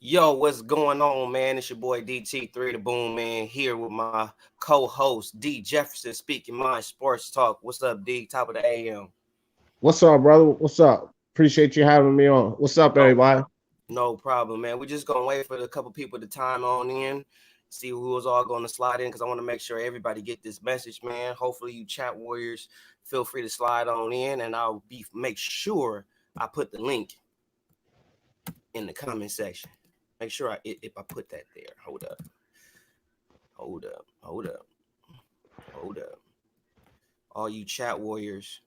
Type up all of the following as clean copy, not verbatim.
Yo, what's going on, man? It's your boy DT3 the Boom Man here with my co-host D Jefferson speaking my sports talk. What's up, D? Top of the AM. What's up, brother? What's up? Appreciate you having me on. What's up, No, everybody? no problem, man. We're just gonna wait for a couple people to time on in, see who is all going to slide in because I want to make sure everybody get this message, man. Hopefully, you chat warriors feel free to slide on in, and I'll be make sure I put the link in the comment section. Make sure if I put that there. Hold up, hold up, hold up, hold up. All you chat warriors,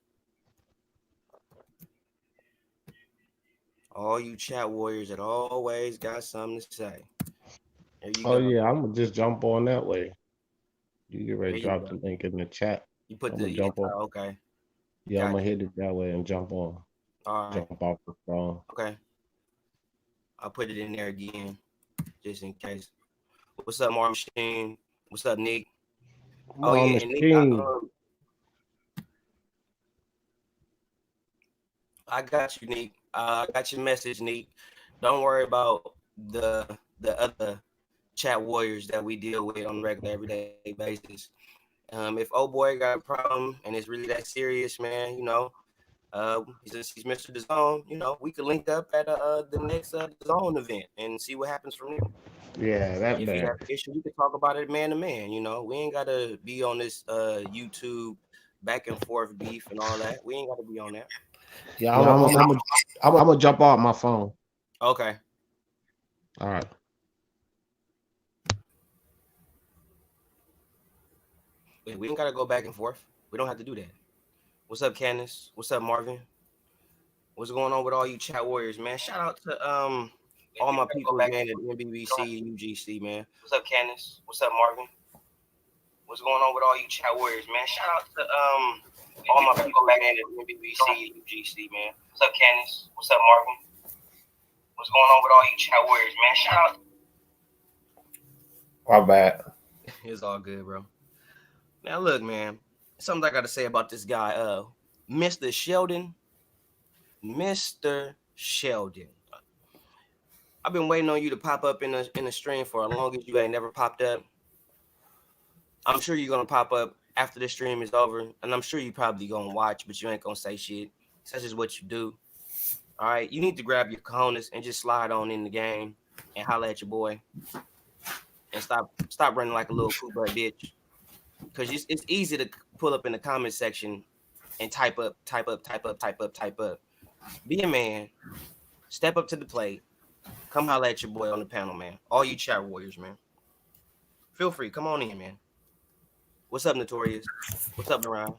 all you chat warriors that always got something to say. There you Oh go. yeah, I'm gonna just jump on that way. You get There ready to you drop go. the link in the chat. You put I'm the gonna jump on. okay. Yeah, I'm Got gonna hit it that way and jump on. you. All right. Jump off the phone. Okay. I'll put it in there again, just in case. What's up, Mar Machine? What's up, Nick? Come Oh on, yeah, and Nick, machine. I got you, Nick. I got your message, Nick. Don't worry about the other chat warriors that we deal with on a regular everyday basis. If old boy got a problem and it's really that serious, man, since he's Mr. The Zone, we could link up at the next The Zone event and see what happens from there. Yeah, that If he bad. has an issue, we could talk about it man to man. We ain't gotta be on this YouTube back and forth beef and all that. We ain't gotta be on that. Yeah, I'm gonna jump off my phone. Okay. All right. We ain't gotta go back and forth. We don't have to do that. What's up, Candace? What's up, Marvin? What's going on with all you chat warriors, man? Shout out to all my people, man, at NBBC, UGC, man. What's up, Candace? What's up, Marvin? What's going on with all you chat warriors, man? Shout out to all my people, man, at NBBC, UGC, man. What's up, Candace? What's up, Marvin? What's going on with all you chat warriors, man? Shout out. My bad. It's all good, bro. Now look, man. Something I gotta say about this guy, Mr. Sheldon. Mr. Sheldon. I've been waiting on you to pop up in the stream for as long as you ain't never popped up. I'm sure you're gonna pop up after the stream is over, and I'm sure you probably gonna watch, but you ain't gonna say shit. Such is what you do. All right, you need to grab your cojones and just slide on in the game and holler at your boy, and stop running like a little cool butt bitch. Cause it's easy to pull up in the comment section and type up, type up, type up, type up, type up. Be a man. Step up to the plate. Come holler at your boy on the panel, man. All you chat warriors, man. Feel free. Come on in, man. What's up, Notorious? What's up, Naran?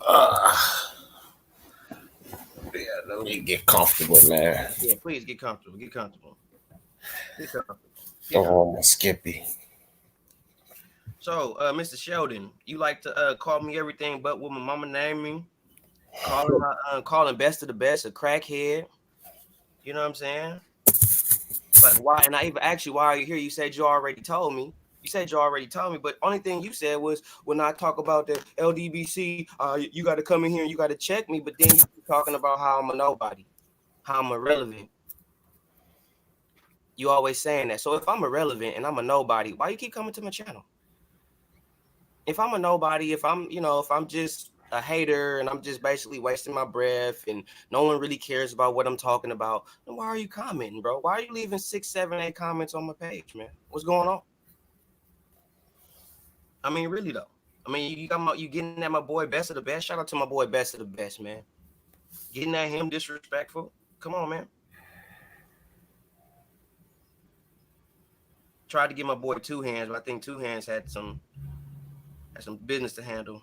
Uh, yeah, let me get comfortable, man. Yeah, please get comfortable. Get comfortable. Get comfortable. Get Throw comfortable. on my Skippy. So, Mr. Sheldon, you like to call me everything but what my mama named me. Calling best of the best a crackhead. You know what I'm saying? Like why? And I even asked you why are you here. You said you already told me. You said you already told me, but only thing you said was when I talk about the LDBC, you got to come in here and you got to check me. But then you keep talking about how I'm a nobody, how I'm irrelevant. You always saying that. So if I'm irrelevant and I'm a nobody, why you keep coming to my channel? If I'm a nobody, if I'm just a hater and I'm just basically wasting my breath and no one really cares about what I'm talking about, then why are you commenting, bro? Why are you leaving 6, 7, 8 comments on my page, man? What's going on? I mean, really though. I mean, you getting at my boy best of the best. Shout out to my boy best of the best, man. Getting at him disrespectful. Come on, man. Tried to give my boy two hands, but I think two hands had some business to handle.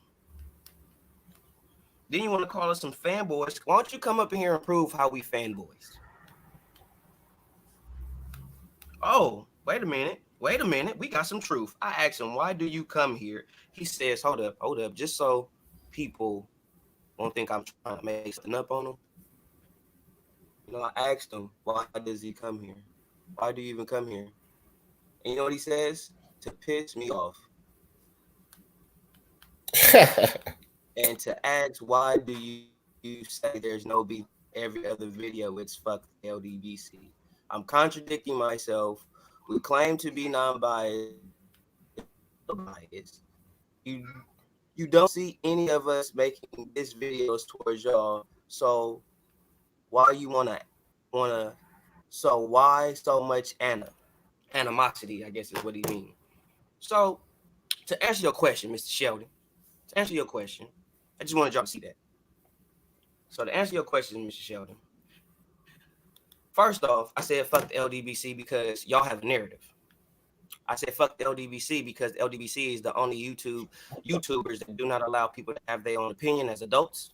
Then you want to call us some fanboys? Why don't you come up in here and prove how we fanboys? Oh, wait a minute. Wait a minute. We got some truth. I asked him, why do you come here? He says, hold up, just so people won't think I'm trying to make something up on them. I asked him, why does he come here? Why do you even come here? And you know what he says? To piss me off. And to ask, why do you say there's no beef every other video? It's fuck LDBC. I'm contradicting myself. We claim to be non-biased. You you don't see any of us making this videos towards y'all. So why you wanna why so much animosity, I guess is what he means. So to answer your question, Mr. Sheldon, to answer your question, I just wanted y'all to see that. So to answer your question, Mr. Sheldon, first off, I said fuck the LDBC because y'all have a narrative. I said fuck the LDBC because the LDBC is the only YouTubers that do not allow people to have their own opinion as adults.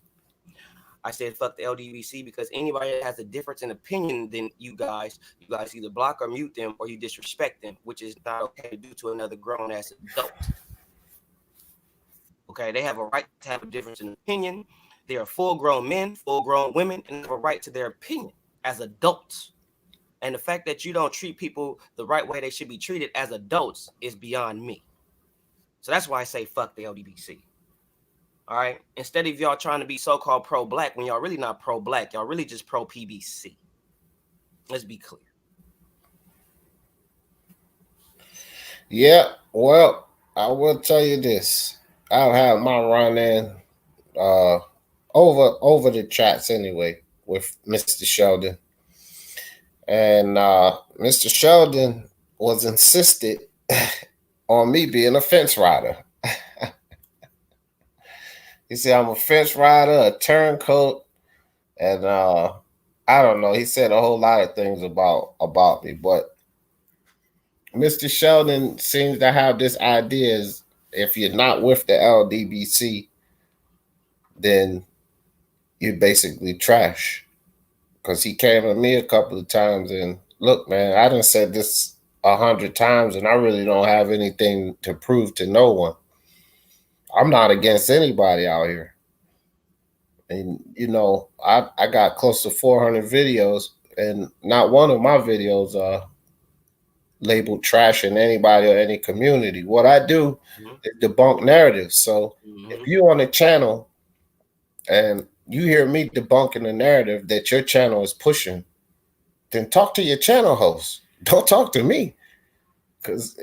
I said fuck the LDBC because anybody that has a difference in opinion than you guys either block or mute them or you disrespect them, which is not okay to do to another grown ass adult. Okay, they have a right to have a difference in opinion. They are full grown men, full grown women, and have a right to their opinion as adults. And the fact that you don't treat people the right way they should be treated as adults is beyond me. So that's why I say fuck the LDBC. All right. Instead of y'all trying to be so-called pro-black when y'all really not pro-black, y'all really just pro-PBC. Let's be clear. Yeah, well, I will tell you this. I'll have my run in uh over the chats anyway with Mr. Sheldon. And Mr. Sheldon was insisted on me being a fence rider. He said I'm a fence rider, a turncoat, and I don't know. He said a whole lot of things about me, but Mr. Sheldon seems to have this idea: is if you're not with the LDBC, then you're basically trash. Because he came to me a couple of times and look, man, I done said this 100 times, and I really don't have anything to prove to no one. I'm not against anybody out here. And I got close to 400 videos, and not one of my videos labeled trash in anybody or any community. What I do is debunk narratives. So if you on a channel and you hear me debunking the narrative that your channel is pushing, then talk to your channel host. Don't talk to me. Because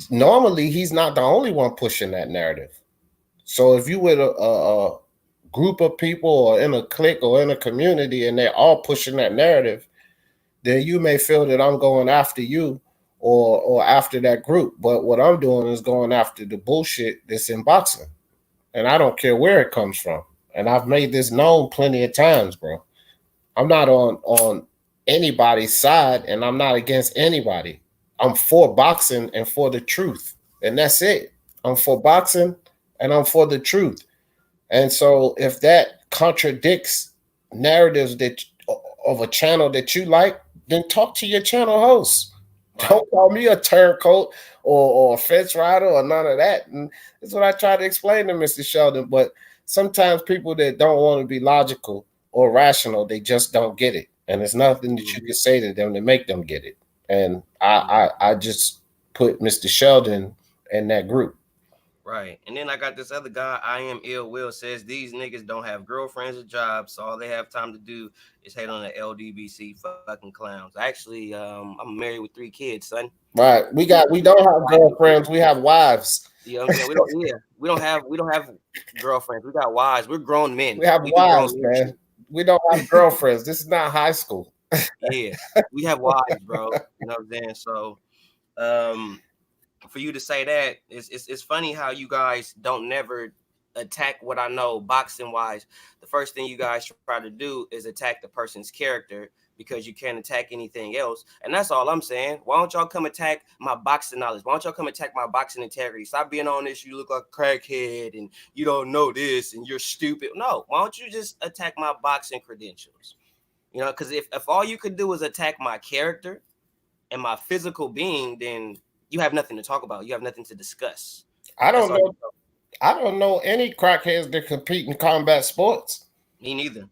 normally he's not the only one pushing that narrative. So if you with a group of people or in a clique or in a community and they're all pushing that narrative, then you may feel that I'm going after you or after that group. But what I'm doing is going after the bullshit that's in boxing. And I don't care where it comes from. And I've made this known plenty of times, bro. I'm not on anybody's side, and I'm not against anybody. I'm for boxing and for the truth. And that's it. I'm for boxing and I'm for the truth. And so if that contradicts narratives that of a channel that you like, then talk to your channel host. Right. Don't call me a turncoat or a fence rider or none of that. And that's what I try to explain to Mr. Sheldon. But sometimes people that don't want to be logical or rational, they just don't get it. And there's nothing that you can say to them to make them get it. And I just put Mr. Sheldon in that group. Right. And then I got this other guy, I am ill will, says these niggas don't have girlfriends or jobs, so all they have time to do is hate on the LDBC fucking clowns. Actually, I'm married with 3 kids, son. Right. We don't have girlfriends, we have wives. You know what I'm saying? We don't have girlfriends. We got wives. We're grown men. We have wives, man. We don't have girlfriends. This is not high school. Yeah. We have wives, bro. You know what I'm saying? So for you to say that, it's funny how you guys don't never attack what I know boxing wise. The first thing you guys try to do is attack the person's character because you can't attack anything else. And that's all I'm saying. Why don't y'all come attack my boxing knowledge? Why don't y'all come attack my boxing integrity? Stop being on this, you look like a crackhead and you don't know this and you're stupid. No, why don't you just attack my boxing credentials? You know, because if all you could do is attack my character and my physical being, then you have nothing to talk about. You have nothing to discuss. I don't know any crackheads that compete in combat sports. Me neither.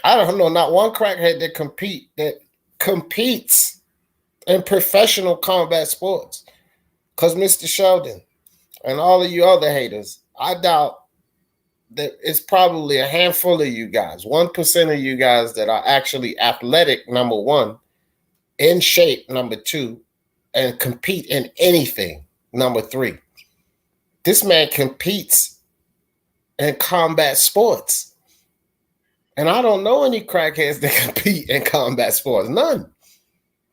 I don't know not one crackhead that competes in professional combat sports. Because Mr. Sheldon and all of you other haters, I doubt that it's probably a handful of you guys, 1% of you guys that are actually athletic, number one, in shape, number 2, and compete in anything, number 3. This man competes in combat sports. And I don't know any crackheads that compete in combat sports. None.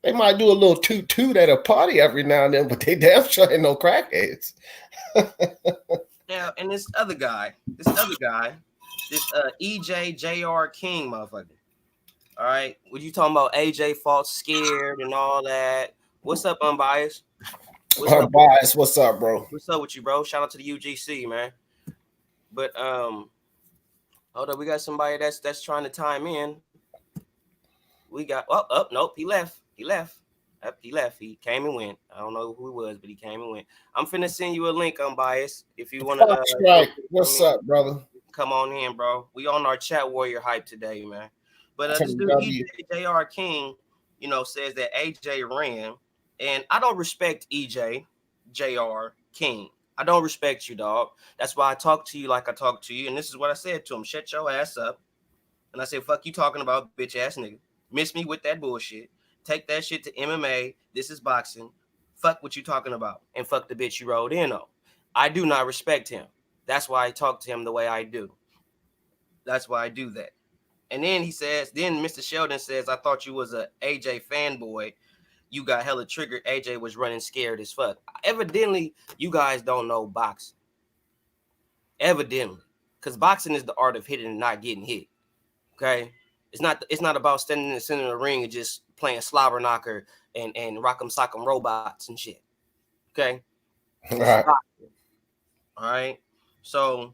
They might do a little toot-toot at a party every now and then, but they damn sure ain't no crackheads. Now, and this EJ JR King motherfucker. All right, what you talking about? AJ fought scared and all that. What's up, Unbiased? Unbiased, what's up, bro? What's up with you, bro? Shout out to the UGC, man. But hold up, we got somebody that's trying to time in. We got nope, he left. He left. He came and went. I don't know who he was, but he came and went. I'm finna send you a link, Unbiased. If you want to right. What's up, brother? Come on in, bro. We on our chat warrior hype today, man. But this dude EJ JR King, says that AJ ran, and I don't respect EJ JR King. I don't respect you, dog. That's why I talk to you like I talk to you. And this is what I said to him: shut your ass up. And I said, fuck you talking about, bitch ass nigga. Miss me with that bullshit. Take that shit to MMA. This is boxing. Fuck what you talking about. And fuck the bitch you rode in on. I do not respect him. That's why I talk to him the way I do. That's why I do that. And then he says, then Mr. Sheldon says, I thought you was a AJ fanboy. You got hella triggered. AJ was running scared as fuck. Evidently, you guys don't know boxing. Evidently. Because boxing is the art of hitting and not getting hit. Okay? It's not about standing in the center of the ring and just playing slobber knocker and rock'em sock'em robots and shit. Okay? All right. All right. So,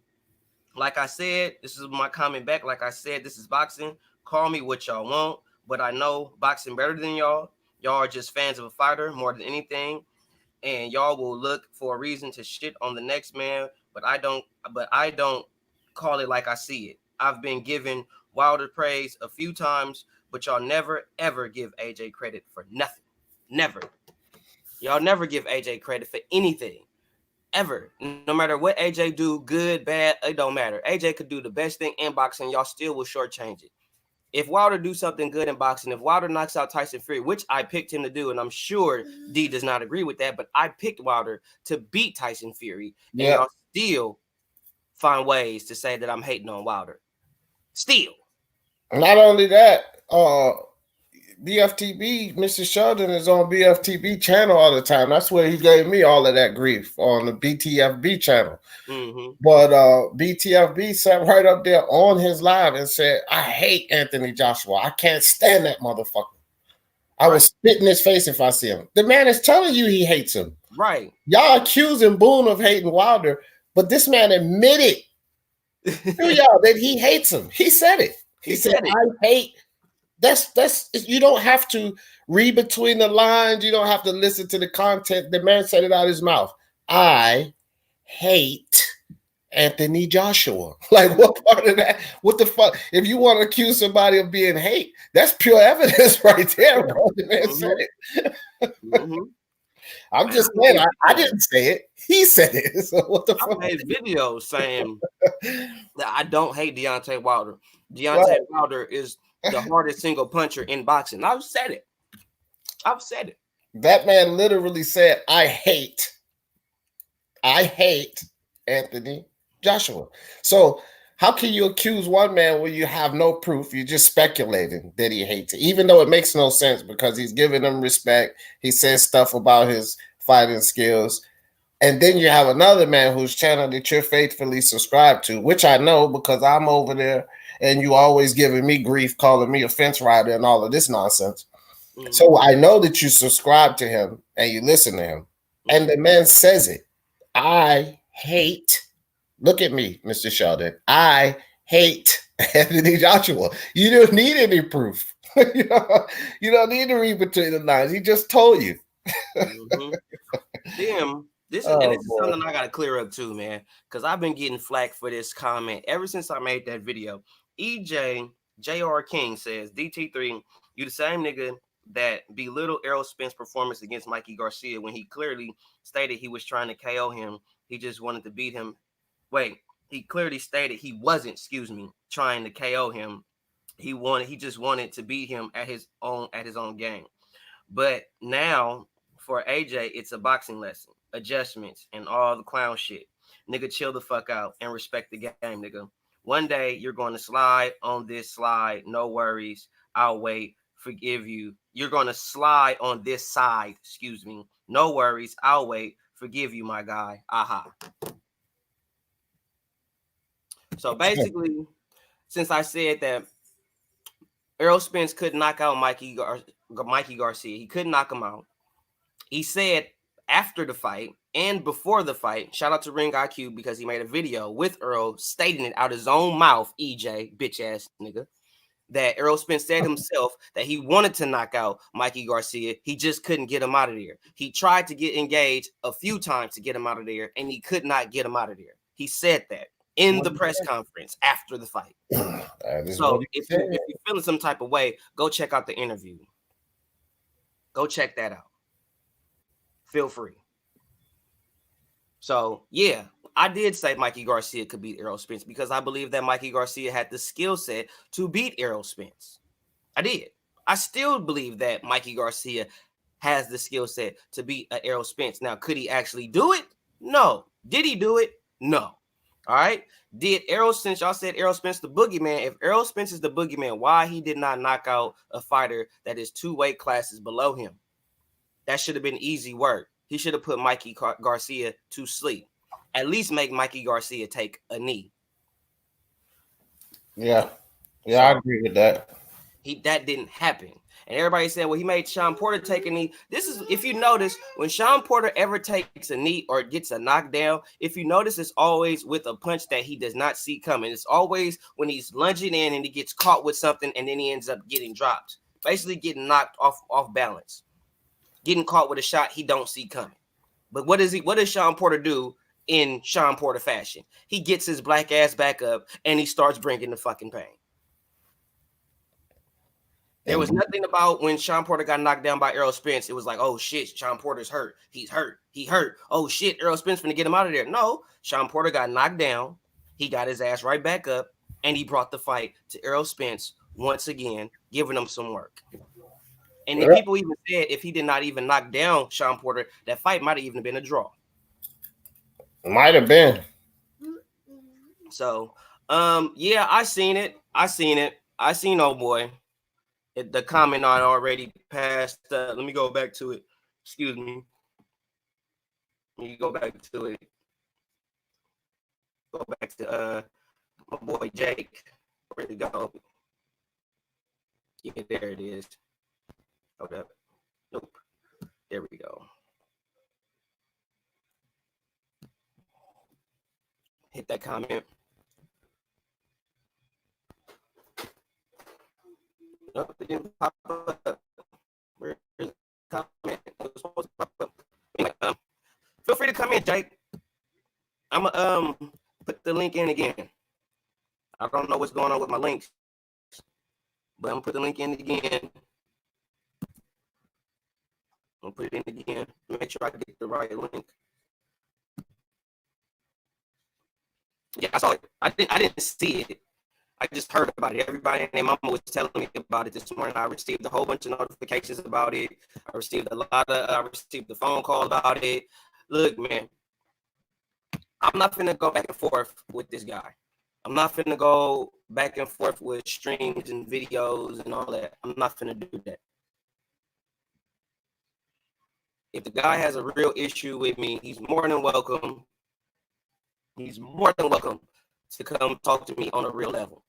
like I said, this is my comment back. Like I said, this is boxing. Call me what y'all want, but I know boxing better than y'all. Y'all are just fans of a fighter more than anything, and y'all will look for a reason to shit on the next man. But I don't call it like I see it. I've been given Wilder praise a few times, but y'all never ever give AJ credit for nothing. Never. Y'all never give AJ credit for anything. Ever. No matter what AJ do, good, bad, it don't matter. AJ could do the best thing in boxing, y'all still will shortchange it. If Wilder do something good in boxing, if Wilder knocks out Tyson Fury, which I picked him to do, and I'm sure D does not agree with that, but I picked Wilder to beat Tyson Fury, and y'all still find ways to say that I'm hating on Wilder. Still. Not only that, BFTB, Mr. Sheldon is on BFTB channel all the time. That's where he gave me all of that grief, on the BTFB channel. Mm-hmm. But BTFB sat right up there on his live and said, I hate Anthony Joshua. I can't stand that motherfucker. I would spit in his face if I see him. The man is telling you he hates him. Right. Y'all accusing Boone of hating Wilder, but this man admitted to y'all that he hates him. He said it. He said I hate. That's you don't have to read between the lines. You don't have to listen to the content. The man said it out of his mouth. I hate Anthony Joshua. Like, what part of that? What the fuck? If you want to accuse somebody of being hate, that's pure evidence right there, bro. The man said it. Mm-hmm. I'm just saying, I didn't say it. He said it. So what the fuck? I made videos saying that I don't hate Deontay Wilder. Deontay Wilder is the hardest single puncher in boxing. I've said it. That man literally said, I hate Anthony Joshua. So how can you accuse one man when you have no proof? You're just speculating that he hates it, even though it makes no sense because he's giving him respect. He says stuff about his fighting skills. And then you have another man whose channel that you're faithfully subscribed to, which I know because I'm over there and you always giving me grief, calling me a fence rider and all of this nonsense. Mm-hmm. So I know that you subscribe to him and you listen to him. Mm-hmm. And the man says it. I hate, look at me, Mr. Sheldon. I hate Anthony Joshua. You don't need any proof. You don't need to read between the lines. He just told you. Mm-hmm. Damn. This is something I got to clear up too, man, because I've been getting flack for this comment ever since I made that video. EJ JR King says, DT3, you the same nigga that belittled Errol Spence' performance against Mikey Garcia when he clearly stated he was trying to KO him. He just wanted to beat him. He clearly stated he wasn't, trying to KO him. He just wanted to beat him at his own game. But now for AJ, it's a boxing lesson, adjustments, and all the clown shit. Nigga, chill the fuck out and respect the game, nigga. One day you're going to slide on this slide. No worries. I'll wait. Forgive you. You're going to slide on this side. Excuse me. No worries. I'll wait. Forgive you, my guy. Aha. So basically, since I said that Errol Spence could knock out Mikey Garcia, he couldn't knock him out. He said after the fight and before the fight, shout out to Ring IQ because he made a video with Earl stating it out his own mouth, EJ, bitch ass nigga, that Errol Spence said himself that he wanted to knock out Mikey Garcia. He just couldn't get him out of there. He tried to get engaged a few times to get him out of there, and he could not get him out of there. He said that in the press conference after the fight. So if you're feeling some type of way, go check out the interview. Go check that out. Feel free. So, yeah, I did say Mikey Garcia could beat Errol Spence because I believe that Mikey Garcia had the skill set to beat Errol Spence. I did. I still believe that Mikey Garcia has the skill set to beat Errol Spence. Now, could he actually do it? No. Did he do it? No. All right. Did Errol Spence, y'all said Errol Spence the boogeyman. If Errol Spence is the boogeyman, why he did not knock out a fighter that is 2 weight classes below him? That should have been easy work. He should have put Mikey Garcia to sleep. At least make Mikey Garcia take a knee. Yeah. Yeah, so, I agree with that. That didn't happen. And everybody said, well, he made Sean Porter take a knee. This is, if you notice, when Sean Porter ever takes a knee or gets a knockdown, if you notice, it's always with a punch that he does not see coming. It's always when he's lunging in and he gets caught with something and then he ends up getting dropped. Basically getting knocked off balance. Getting caught with a shot he don't see coming. But what does Sean Porter do in Sean Porter fashion? He gets his black ass back up and he starts bringing the fucking pain. There was nothing about when Sean Porter got knocked down by Errol Spence. It was like, oh shit, Sean Porter's hurt. He's hurt. He hurt. Oh shit, Errol Spence finna get him out of there. No, Sean Porter got knocked down. He got his ass right back up and he brought the fight to Errol Spence once again, giving him some work. And then people even said if he did not even knock down Sean Porter, that fight might have even been a draw. Might have been. So, yeah, I seen it. I seen old boy. The comment on already passed. Let me go back to it. Excuse me. Let me go back to it. Go back to my boy Jake. Where'd it go? Yeah, there it is. Hold up. Nope. There we go. Hit that comment. Nope, it didn't pop up. Where's the comment? It was supposed to pop up. Anyway, feel free to come in, Jake. I'm gonna put the link in again. I don't know what's going on with my links, but I'm gonna put the link in again. I'm gonna put it in again. Make sure I get the right link. Yeah, I saw it. I didn't see it. I just heard about it. Everybody and their mama was telling me about it this morning. I received a whole bunch of notifications about it. I received the phone call about it. Look, man, I'm not finna go back and forth with this guy. I'm not finna go back and forth with streams and videos and all that. I'm not finna do that. If the guy has a real issue with me, he's more than welcome. He's more than welcome to come talk to me on a real level.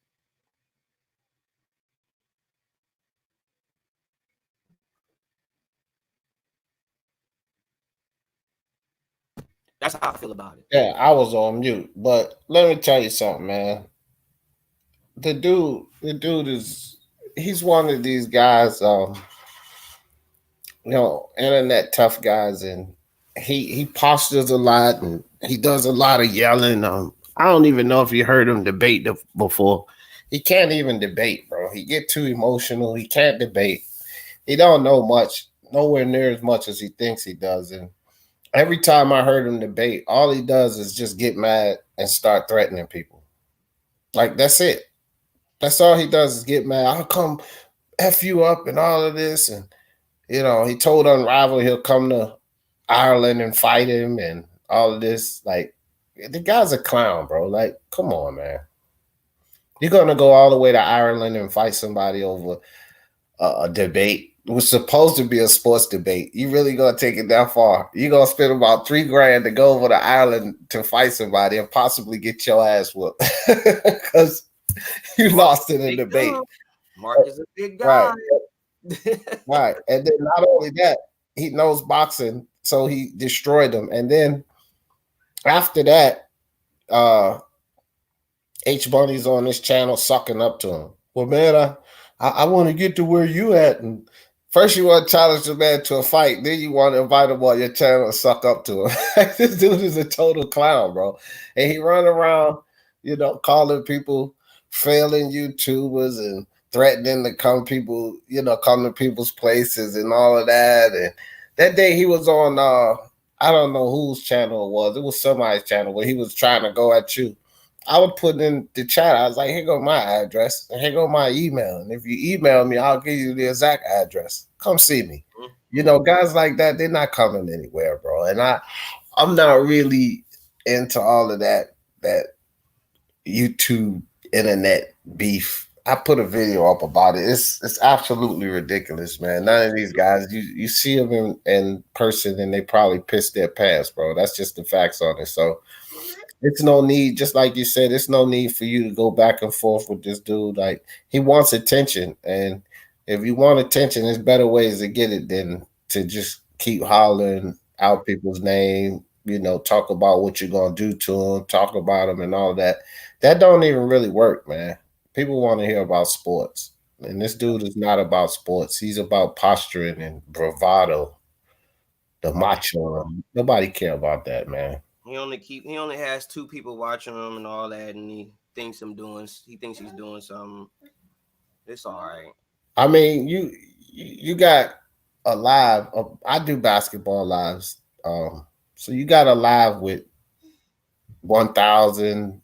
That's how I feel about it. Yeah, I was on mute, but let me tell you something, man. The dude he's one of these guys, internet tough guys, and he postures a lot and he does a lot of yelling. I don't even know if you heard him debate before. He can't even debate, bro. He get too emotional. He can't debate. He don't know much, nowhere near as much as he thinks he does. And every time I heard him debate, all he does is just get mad and start threatening people. Like, that's it. That's all he does is get mad. I'll come F you up and all of this. And he told Unrival he'll come to Ireland and fight him and all of this. Like, the guy's a clown, bro. Like, come on, man. You're gonna go all the way to Ireland and fight somebody over a debate. It was supposed to be a sports debate. You really gonna take it that far? You gonna spend about $3,000 to go over to Ireland to fight somebody and possibly get your ass whooped because you lost in a debate. Mark is a big guy. Right. And then not only that, he knows boxing, so he destroyed him. And then after that, H Bunny's on this channel sucking up to him. Well, man, I want to get to where you at. And first you want to challenge the man to a fight, then you want to invite him on your channel and suck up to him. This dude is a total clown, bro. And he run around, calling people failing YouTubers and threatening to come to people's places and all of that. And that day he was on I don't know whose channel it was. It was somebody's channel where he was trying to go at you. I would put in the chat, I was like, here go my address and here go my email. And if you email me, I'll give you the exact address. Come see me. Guys like that, they're not coming anywhere, bro. And I'm not really into all of that YouTube internet beef. I put a video up about it. It's absolutely ridiculous, man. None of these guys, you see them in person and they probably piss their pants, bro. That's just the facts on it. So it's no need, just like you said, it's no need for you to go back and forth with this dude. Like, he wants attention. And if you want attention, there's better ways to get it than to just keep hollering out people's name, talk about what you're going to do to them, talk about them and all that. That don't even really work, man. People want to hear about sports. And this dude is not about sports. He's about posturing and bravado, the macho. Nobody care about that, man. He only has 2 people watching him and all that, and he thinks he's doing something. It's all right. I mean, you got a live. I do basketball lives. So you got a live with 1,000,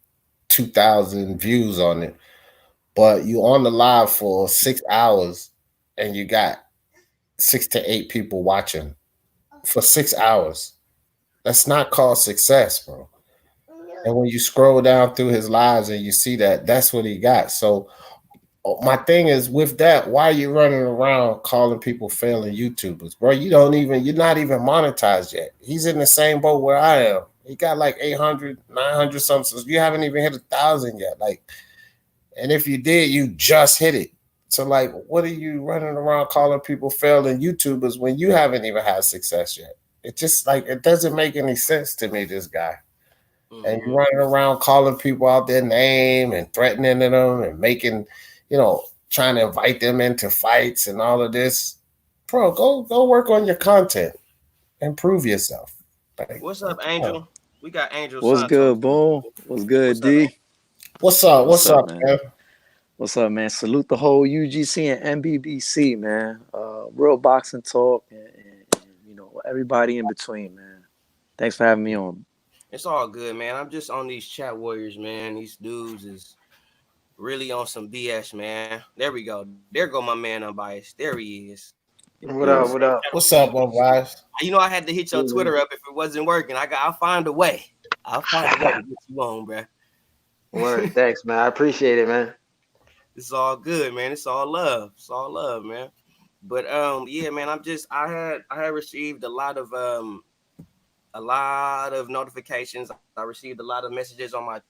2,000 views on it, but you on the live for 6 hours and you got 6 to 8 people watching for 6 hours. That's not called success, bro. And when you scroll down through his lives and you see that, that's what he got. So my thing is with that, why are you running around calling people failing YouTubers, bro? You're not even monetized yet. He's in the same boat where I am. He got like 800, 900 something. You haven't even hit 1,000 yet. Like, and if you did, you just hit it. So like, what are you running around calling people failing YouTubers when you haven't even had success yet? It just it doesn't make any sense to me, this guy. Mm-hmm. And you running around calling people out their name and threatening them and making, trying to invite them into fights and all of this. Bro, go work on your content. Improve yourself. Like, what's up, Angel? We got Angel. What's good, Boom? What's good, D? What's up, man? What's up, man? Salute the whole UGC and MBBC, man. Real boxing talk and everybody in between, man. Thanks for having me on. It's all good, man. I'm just on these chat warriors, man. These dudes is really on some BS, man. There we go. There go my man Unbiased. There he is. What up? What's up, Unbiased? I had to hit your Twitter up if it wasn't working. I'll find a way. I'll find a way to get you on, bro. Word, thanks, man. I appreciate it, man. It's all good, man. It's all love. It's all love, man. But yeah, man. I had received a lot of notifications. I received a lot of messages on my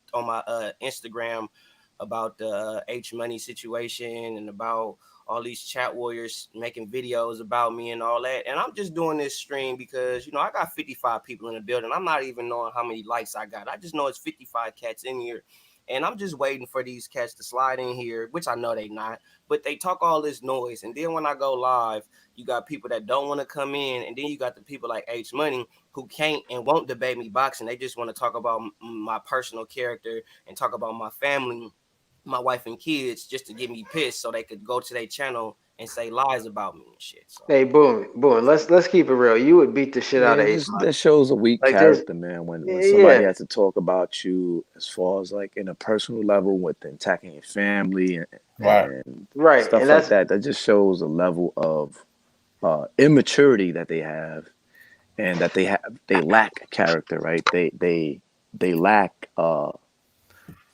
Instagram about the H Money situation and about all these chat warriors making videos about me and all that. And I'm just doing this stream because I got 55 people in the building. I'm not even knowing how many likes I got. I just know it's 55 cats in here. And I'm just waiting for these cats to slide in here, which I know they not, but they talk all this noise. And then when I go live, you got people that don't want to come in. And then you got the people like H Money who can't and won't debate me boxing. They just want to talk about my personal character and talk about my family, my wife and kids, just to get me pissed so they could go to their channel and say lies about me and shit. So. Hey, boom. Let's keep it real. You would beat the shit out of H Money. That shows a weak character, man. When somebody has to talk about you as far as like in a personal level with attacking your family and right, stuff like that. That just shows a level of immaturity that they have, and that they lack character, right? They lack.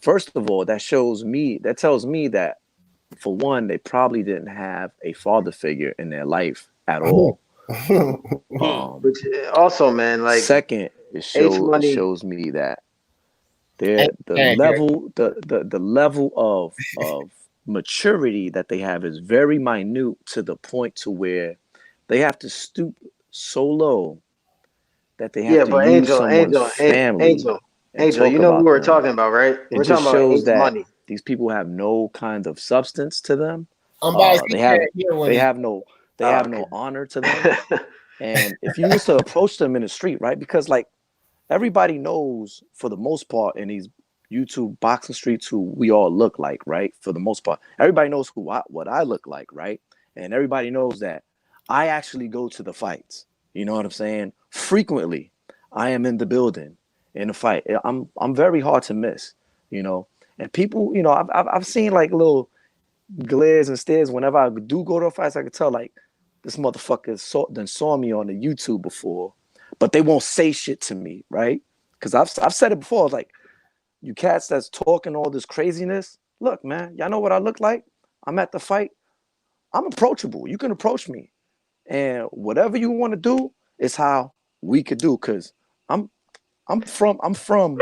First of all, that tells me that, for one, they probably didn't have a father figure in their life at all. Which also, man, like Second, H it Money. shows me that Hey, the man, here. level the level of maturity that they have is very minute, to the point to where they have to stoop so low that they have Yeah, to but use someone's family and Angel. talk You know who about we're them. talking about, right? It We're talking just about shows H that Money. these people have no kind of substance to them. Unbiased, he They can't have hear what they he. have no they Oh, have okay. no honor to them. And if you was to approach them in the street, right? Because like everybody knows, for the most part, in these YouTube boxing streets, who we all look like, right? For the most part, everybody knows what I look like, right? And everybody knows that I actually go to the fights. You know what I'm saying? Frequently, I am in the building in a fight. I'm very hard to miss, you know. And people, you know, I've seen like little glares and stares whenever I do go to a fight. I can tell like this motherfucker saw me on the YouTube before, but they won't say shit to me, right? Because I've said it before. Like, you cats that's talking all this craziness. Look, man, y'all know what I look like. I'm at the fight. I'm approachable. You can approach me, and whatever you want to do is how we could do. Cause I'm I'm from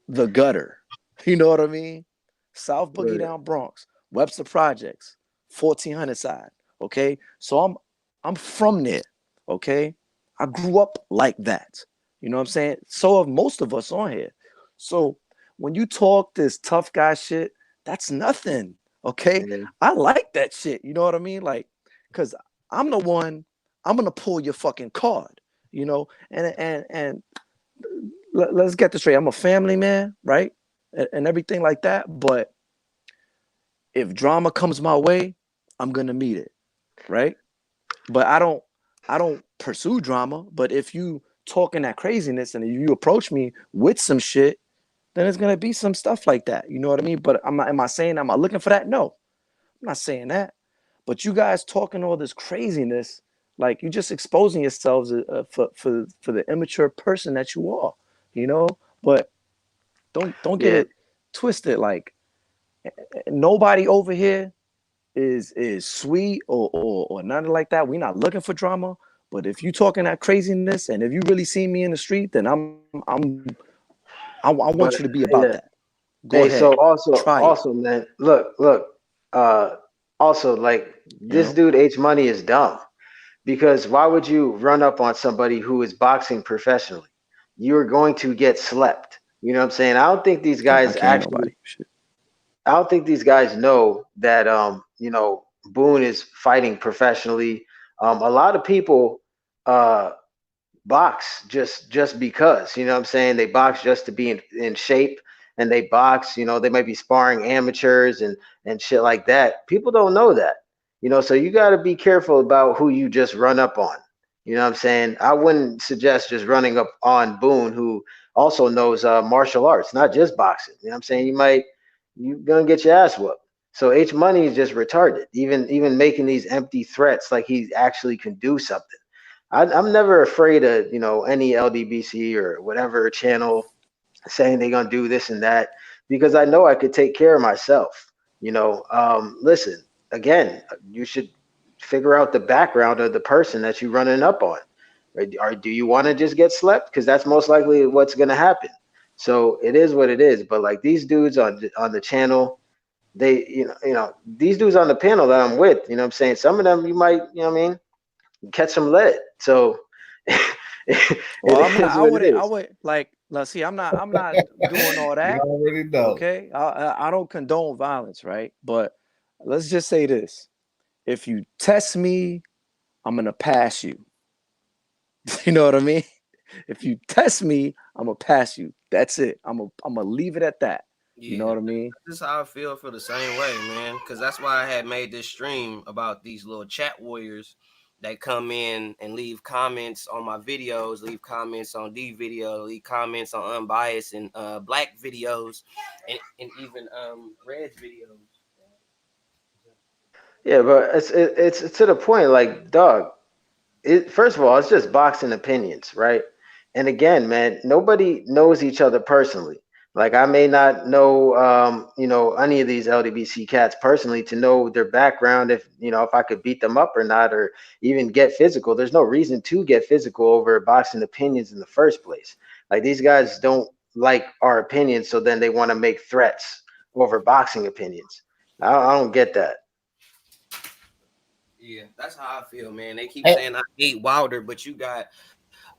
the gutter. You know what I mean? South Boogie Right. Down Bronx, Webster Projects, 1400 side. Okay, so I'm from there. Okay, I grew up like that. You know what I'm saying? So have most of us on here. So when you talk this tough guy shit, that's nothing. Okay, Yeah. I like that shit. You know what I mean? Like, cause I'm the one. I'm gonna pull your fucking card. You know, and let's get this straight. I'm a family man, right? And everything like that. But if drama comes my way, I'm gonna meet it, right? But I don't pursue drama. But if you talking that craziness and you approach me with some shit, then it's gonna be some stuff like that. You know what I mean? But am I saying, am I looking for that? No, I'm not saying that. But you guys talking all this craziness, like you're just exposing yourselves for the immature person that you are, you know. But don't get Yeah. it twisted. Like, nobody over here is sweet or nothing like that. We're not looking for drama. But if you talking that craziness, and if you really see me in the street, then I want But you to be about yeah. that. Go Hey, ahead, so try it. man, look. Uh, also, like You this know, dude H Money is dumb because why would you run up on somebody who is boxing professionally? You're going to get slept. You know what I'm saying? I can't nobody. Shit. I don't think these guys know that Boone is fighting professionally. A lot of people uh box just because, you know what I'm saying, they box just to be in shape, and they box, they might be sparring amateurs and shit like that. People don't know that, so you got to be careful about who you just run up on. You know what I'm saying? I wouldn't suggest just running up on Boone, who also knows martial arts, not just boxing. You know what I'm saying? You're gonna get your ass whooped. So H Money is just retarded, even making these empty threats like he actually can do something. I'm never afraid of any LDBC or whatever channel saying they're gonna do this and that, because I know I could take care of myself. Listen, again, you should figure out the background of the person that you're running up on. Right? Or do you want to just get slept? Because that's most likely what's gonna happen. So it is what it is. But like these dudes on the channel, they these dudes on the panel that I'm with, you know what I'm saying, some of them you might, what I mean, catch some lead. So it Well, I'm not. is what it I is. would like. Let's see. I'm not doing all You that. already know. Okay. I don't condone violence, right? But let's just say this: if you test me, I'm gonna pass you. You know what I mean? If you test me, I'm gonna pass you. That's it. I'm gonna leave it at that. You know Yeah, what I mean? this is how I feel for the same way, man. Because that's why I had made this stream about these little chat warriors that come in and leave comments on my videos, leave comments on D video, leave comments on unbiased and black videos, and even Red's videos. Yeah, but it's to the point. Like, dog, first of all, it's just boxing opinions, right? And again, man, nobody knows each other personally. Like I may not know, any of these LDBC cats personally to know their background, if I could beat them up or not, or even get physical. There's no reason to get physical over boxing opinions in the first place. Like these guys don't like our opinions, so then they want to make threats over boxing opinions. I don't get that. Yeah, that's how I feel, man. They keep saying I hate Wilder, but you got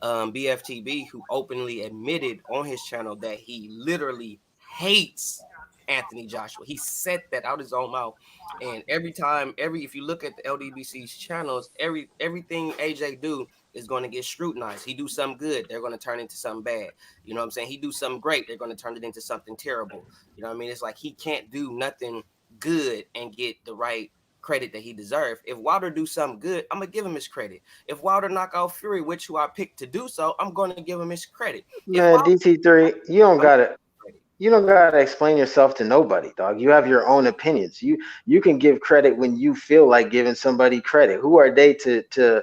BFTB who openly admitted on his channel that he literally hates Anthony Joshua. He said that out his own mouth. And if you look at the LDBC's channels, everything AJ do is going to get scrutinized. He do something good, they're going to turn into something bad. You know what I'm saying? He do something great, they're going to turn it into something terrible. You know what I mean? It's like he can't do nothing good and get the right credit that he deserves. If Wilder do something good, I'm gonna give him his credit. If Wilder knock out Fury, which who I picked to do so, I'm gonna give him his credit. Man, DT3, you don't gotta explain yourself to nobody, dog. You have your own opinions. You can give credit when you feel like giving somebody credit. Who are they to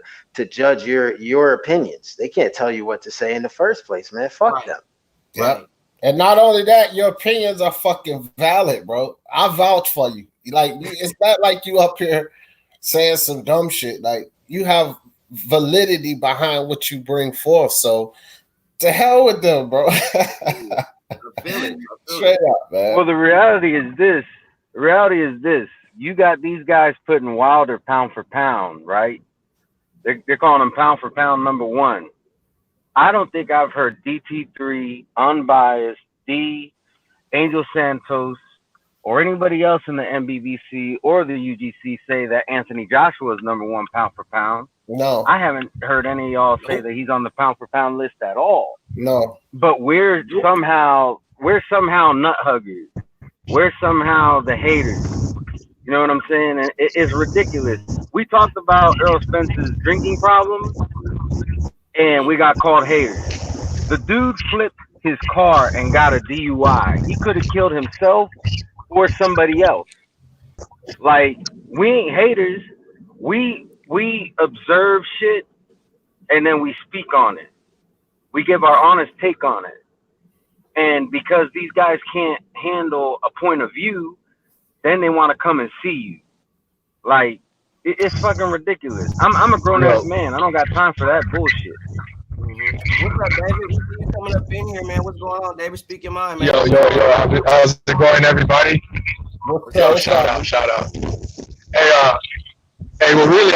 judge your opinions? They can't tell you what to say in the first place, man. Fuck them. Yep. Right. And not only that, your opinions are fucking valid, bro. I vouch for you. Like, it's not like you up here saying some dumb shit. Like, you have validity behind what you bring forth. So, to hell with them, bro. I feel it. Straight up, man. Well, the reality is this. You got these guys putting Wilder pound for pound, right? They're calling him pound for pound number one. I don't think I've heard DT3, Unbiased, D, Angel Santos, or anybody else in the MBBC or the UGC say that Anthony Joshua is number one pound for pound. No. I haven't heard any of y'all say that he's on the pound for pound list at all. No. But we're somehow nut huggers. We're somehow the haters. You know what I'm saying? And it's ridiculous. We talked about Earl Spence's drinking problem, and we got called haters. The dude flipped his car and got a DUI. He could have killed himself or somebody else. Like, we ain't haters. We observe shit and then we speak on it. We give our honest take on it. And because these guys can't handle a point of view, then they want to come and see you. Like, it's fucking ridiculous. I'm a grown-ass man. I don't got time for that bullshit. What's up, David? We see you coming up in here, man. What's going on, David? Speak your mind, man. Yo. How's it going, everybody? Yo, shout out. Hey, well, really,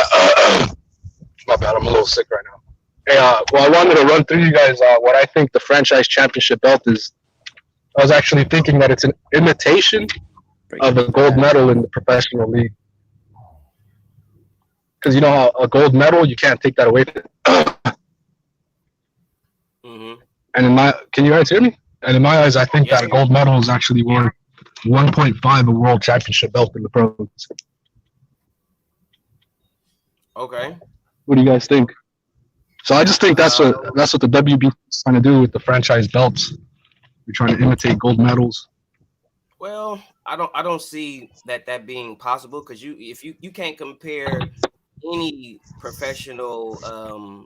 my bad, I'm a little sick right now. Hey, well, I wanted to run through you guys what I think the franchise championship belt is. I was actually thinking that it's an imitation of a gold medal in the professional league. Because you know how a gold medal, you can't take that away from it. And can you guys hear me? And in my eyes, I think that a gold medal is actually worth 1.5 a world championship belt in the pros. Okay. What do you guys think? So I just think that's what the WBC is trying to do with the franchise belts. We're trying to imitate gold medals. Well, I don't see that being possible because you can't compare any professional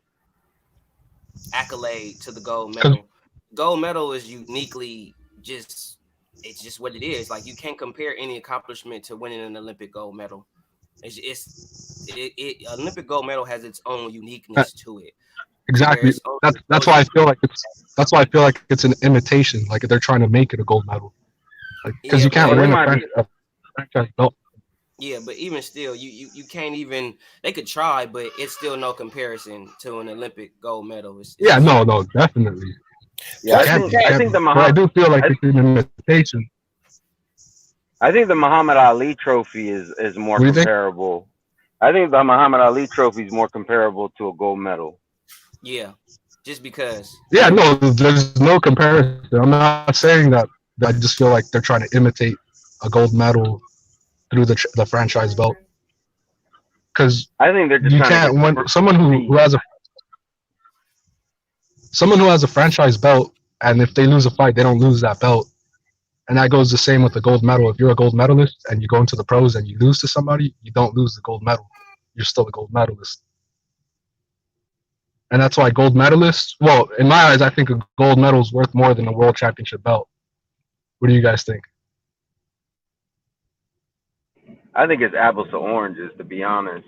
accolade to the gold medal. Gold medal is uniquely it's just what it is. Like, you can't compare any accomplishment to winning an Olympic gold medal. Olympic gold medal has its own uniqueness to it. Exactly. That's why I feel like it's an imitation. Like, they're trying to make it a gold medal. Because you can't win a franchise belt. Yeah, but even still, you can't even. They could try, but it's still no comparison to an Olympic gold medal. No, definitely. Yeah, I think the I do feel like it's an imitation. I think the Muhammad Ali Trophy is more comparable. I think the Muhammad Ali Trophy is more comparable to a gold medal. Yeah, just because. Yeah, no, there's no comparison. I'm not saying that. I just feel like they're trying to imitate a gold medal through the franchise belt. Because I think they're just you can't win. Someone who has a franchise belt, and if they lose a fight, they don't lose that belt. And that goes the same with the gold medal. If you're a gold medalist and you go into the pros and you lose to somebody, you don't lose the gold medal. You're still a gold medalist. and that's why gold medalists. Well, in my eyes, I think a gold medal is worth more than a world championship belt. What do you guys think? I think it's apples to oranges, to be honest.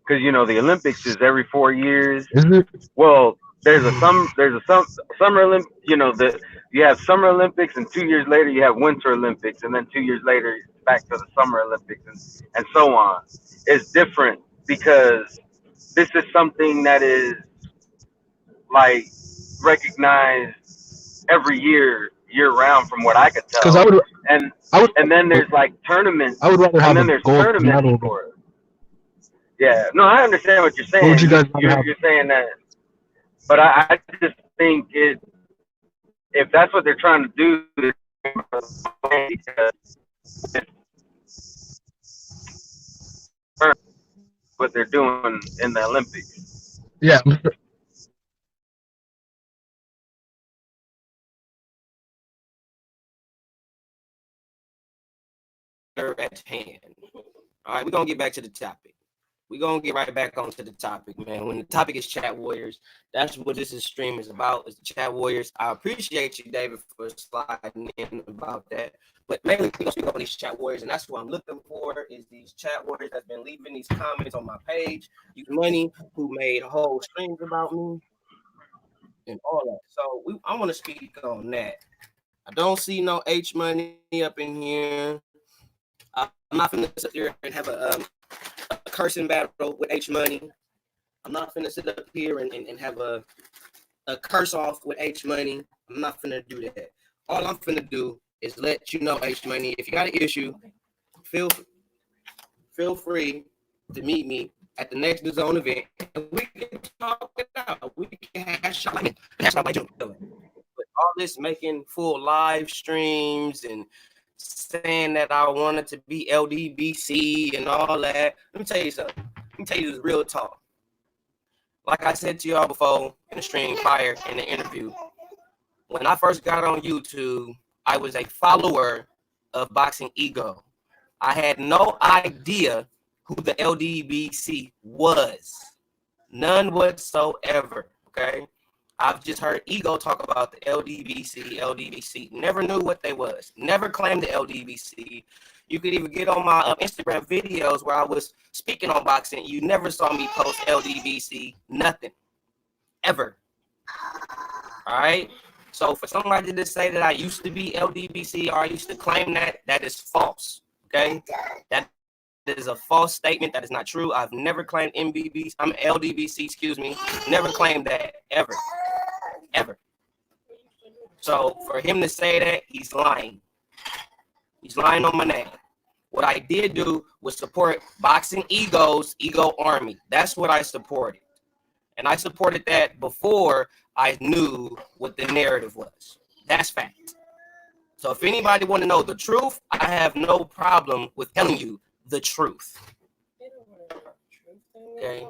Because the Olympics is every 4 years. Is it? Well, there's a summer Olymp. You have Summer Olympics, and 2 years later you have Winter Olympics, and then 2 years later it's back to the Summer Olympics, and so on. It's different because this is something that is like recognized every year round, from what I could Because tell. And then there's like tournaments. I would rather have and then a there's gold tournaments medal. for it. Yeah, no, I understand what you're saying. What would you guys rather have? You're saying that, but I just think if that's what they're trying to do, what they're doing in the Olympics. Yeah. At hand. All right, we're gonna get back to the topic. We're gonna get right back onto the topic, man. When the topic is chat warriors, that's what this stream is about, is the chat warriors. I appreciate you, David, for sliding in about that. But mainly we're gonna speak on these chat warriors, and that's what I'm looking for, is these chat warriors that's been leaving these comments on my page. You money who made whole streams about me and all that. So I want to speak on that. I don't see no H money up in here. I'm not finna sit here and have a cursing battle with H Money. I'm not finna sit up here and have a curse off with H Money. I'm not finna do that. All I'm finna do is let you know, H Money, if you got an issue, feel free to meet me at the next DAZN event, and we can talk it out. We can hash out my joke. But all this making full live streams and saying that I wanted to be LDBC and all that. Let me tell you something. Let me tell you this real talk. Like I said to y'all before in the stream prior in the interview, when I first got on YouTube, I was a follower of Boxing Ego. I had no idea who the LDBC was. None whatsoever, okay? I've just heard Ego talk about the LDBC. Never knew what they was. Never claimed the LDBC. You could even get on my Instagram videos where I was speaking on boxing. You never saw me post LDBC. Nothing. Ever. All right? So for somebody to say that I used to be LDBC or I used to claim that, that is false. Okay? That is a false statement. That is not true. I've never claimed I'm LDBC, excuse me. Never claimed that, ever. Ever. So for him to say that, he's lying. He's lying on my name. What I did do was support Boxing Ego's Ego Army. That's what I supported. And I supported that before I knew what the narrative was. That's fact. So if anybody want to know the truth, I have no problem with telling you the truth. Okay.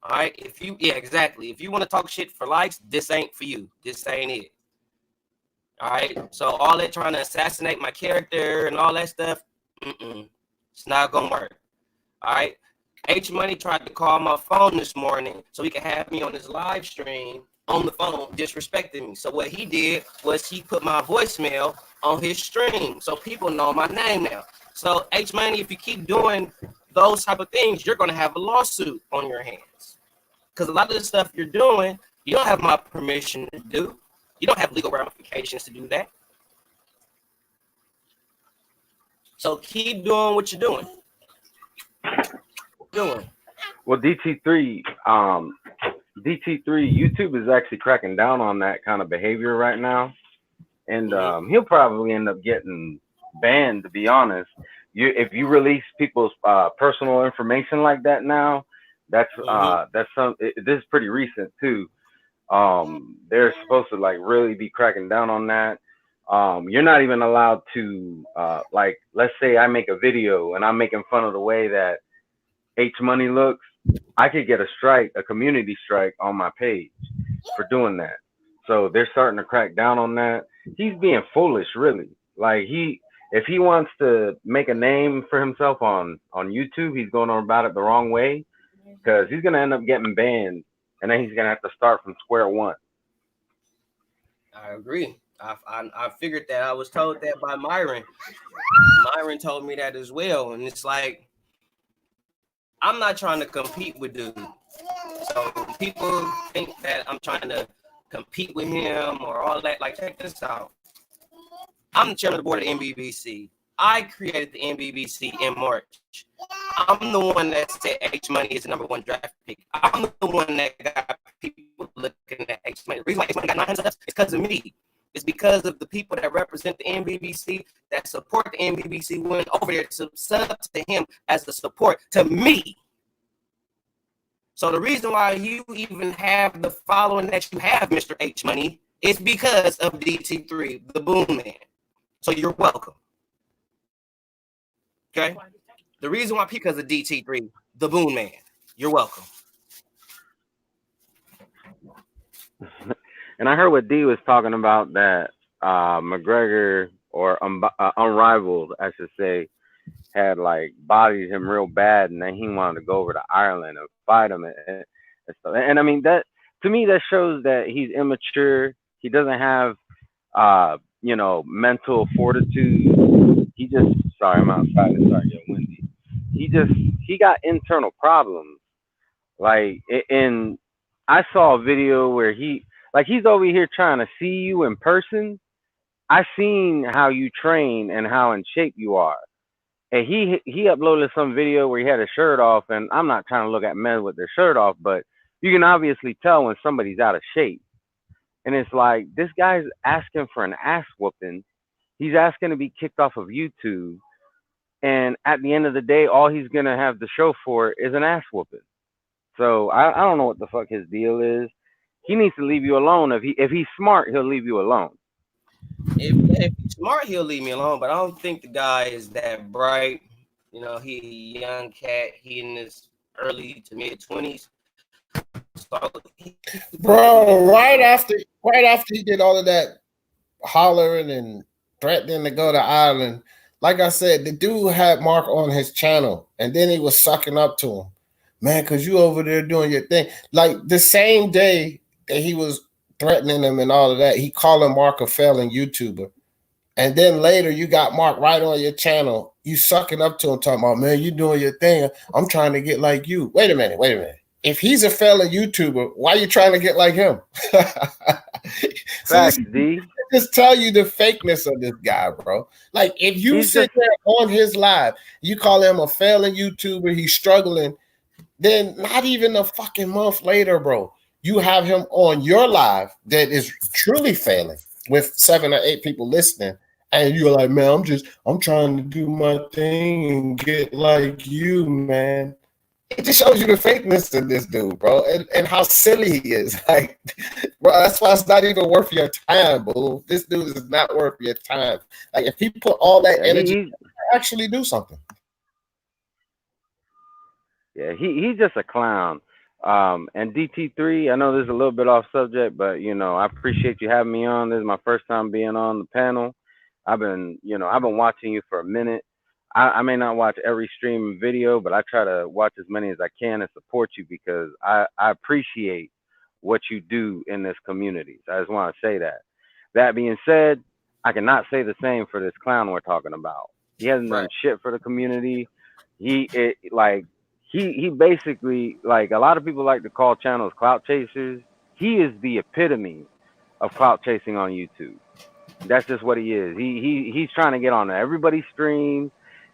All right. Exactly. If you want to talk shit for likes, this ain't for you. This ain't it. All right. So all that trying to assassinate my character and all that stuff, it's not gonna work. All right. H Money tried to call my phone this morning so he could have me on his live stream on the phone, disrespecting me. So what he did was he put my voicemail on his stream, so people know my name now. So H Money, if you keep doing those type of things, you're gonna have a lawsuit on your hands. Because a lot of the stuff you're doing, you don't have my permission to do. You don't have legal ramifications to do that. So keep doing what you're doing. Well, DT3, YouTube is actually cracking down on that kind of behavior right now, and he'll probably end up getting banned. To be honest, if you release people's personal information like that now, this is pretty recent too. They're supposed to like really be cracking down on that. You're not even allowed to like, let's say I make a video and I'm making fun of the way that H Money looks, I could get a community strike on my page for doing that. So they're starting to crack down on that. He's being foolish, really. Like if he wants to make a name for himself on YouTube, he's going about it the wrong way, because he's gonna end up getting banned and then he's gonna have to start from square one. I agree. I figured that. I was told that by Myron. Myron told me that as well, and it's like I'm not trying to compete with dude. So people think that I'm trying to compete with him or all that. Like, check this out. I'm the chairman of the board of NBBC. I created the NBBC in March. I'm the one that said H Money is the #1 draft pick. I'm the one that got people looking at H Money. The reason why H Money got 900 subs is because of me. It's because of the people that represent the NBBC, that support the NBBC, went over there to sub to him as the support to me. So the reason why you even have the following that you have, Mr. H Money, is because of DT3, the Boom Man. So you're welcome. Okay? The reason why, because of DT3, the Boom Man. You're welcome. And I heard what D was talking about, that McGregor, or Unrivaled, I should say, had like bodied him real bad, and then he wanted to go over to Ireland and fight him and stuff. And I mean, that to me, that shows that he's immature. He doesn't have mental fortitude. He just, sorry, I'm outside. It's starting to get windy. He got internal problems. Like, and I saw a video where he's over here trying to see you in person. I seen how you train and how in shape you are. And he uploaded some video where he had his shirt off, and I'm not trying to look at men with their shirt off, but you can obviously tell when somebody's out of shape. And it's like, this guy's asking for an ass whooping. He's asking to be kicked off of YouTube. And at the end of the day, all he's going to have to show for is an ass whooping. So I don't know what the fuck his deal is. He needs to leave you alone. If he's smart, he'll leave you alone. If he's smart, he'll leave me alone. But I don't think the guy is that bright. You know, he a young cat. He in his early to mid 20s. So Bro, right after he did all of that hollering and threatening to go to Ireland, like I said, the dude had Mark on his channel, and then he was sucking up to him. Man, because you over there doing your thing. Like, the same day that he was threatening him and all of that, he calling Mark a failing YouTuber. And then later you got Mark right on your channel. You sucking up to him, talking about, man, you doing your thing. I'm trying to get like you. Wait a minute. If he's a failing YouTuber, why are you trying to get like him? Facts, D. Just tell you the fakeness of this guy, bro. Like, if you sit there on his live, you call him a failing YouTuber, he's struggling, then not even a fucking month later, bro, you have him on your live that is truly failing with 7 or 8 people listening. And you're like, man, I'm trying to do my thing and get like you, man. It just shows you the fakeness of this dude, bro, and how silly he is. Like, bro, that's why it's not even worth your time, boo. This dude is not worth your time. Like, if he put all that energy, actually do something. Yeah, he's just a clown. And DT3, I know this is a little bit off subject, but I appreciate you having me on. This is my first time being on the panel. I've been watching you for a minute. I may not watch every stream video, but I try to watch as many as I can and support you, because I appreciate what you do in this community. So I just want to say that. That being said, I cannot say the same for this clown we're talking about. He hasn't done shit for the community. He basically, like, a lot of people like to call channels clout chasers. He is the epitome of clout chasing on YouTube. That's just what he is. He's trying to get on everybody's stream.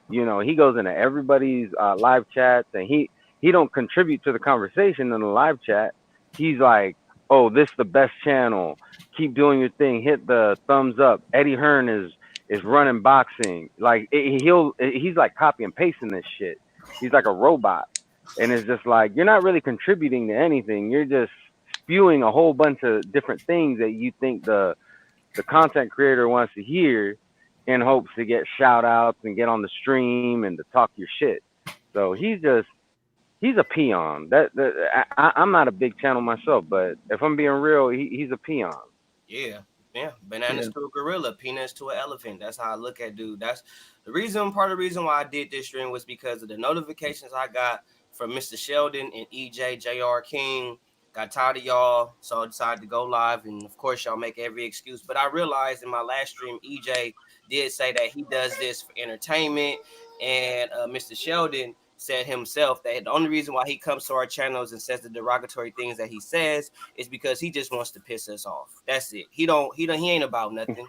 He goes into everybody's live chats, and he don't contribute to the conversation in the live chat. He's like, oh, this is the best channel. Keep doing your thing. Hit the thumbs up. Eddie Hearn is running boxing. Like, he's like copy and pasting this shit. He's like a robot. And it's just like, you're not really contributing to anything. You're just spewing a whole bunch of different things that you think the content creator wants to hear, in hopes to get shout outs and get on the stream and to talk your shit. So he's a peon. I'm not a big channel myself, but if I'm being real, he's a peon. Yeah. Bananas to a gorilla, peanuts to an elephant. That's how I look at dude. That's the reason. Part of the reason why I did this stream was because of the notifications I got from Mr. Sheldon and EJ, JR King. got tired of y'all, so I decided to go live. And of course, y'all make every excuse. But I realized in my last stream, EJ did say that he does this for entertainment, and Mr. Sheldon said himself that the only reason why he comes to our channels and says the derogatory things that he says is because he just wants to piss us off. That's it. He ain't about nothing.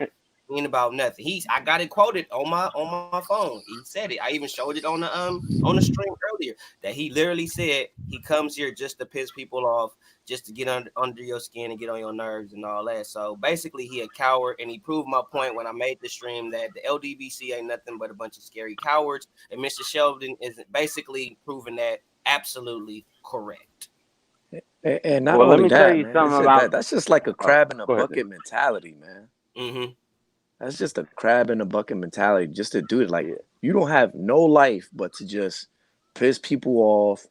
He ain't about nothing. I got it quoted on my phone. He said it. I even showed it on the stream earlier that he literally said he comes here just to piss people off, just to get under your skin and get on your nerves and all that. So basically, he a coward, and he proved my point when I made the stream that the LDBC ain't nothing but a bunch of scary cowards, and Mr. Sheldon is basically proving that absolutely correct. And not Well, let only me tell that, you man, something about. that's just like a crab in a Go ahead. bucket mentality, man. Mm-hmm. That's just a crab in a bucket mentality, just to do it. Like, you don't have no life but to just piss people off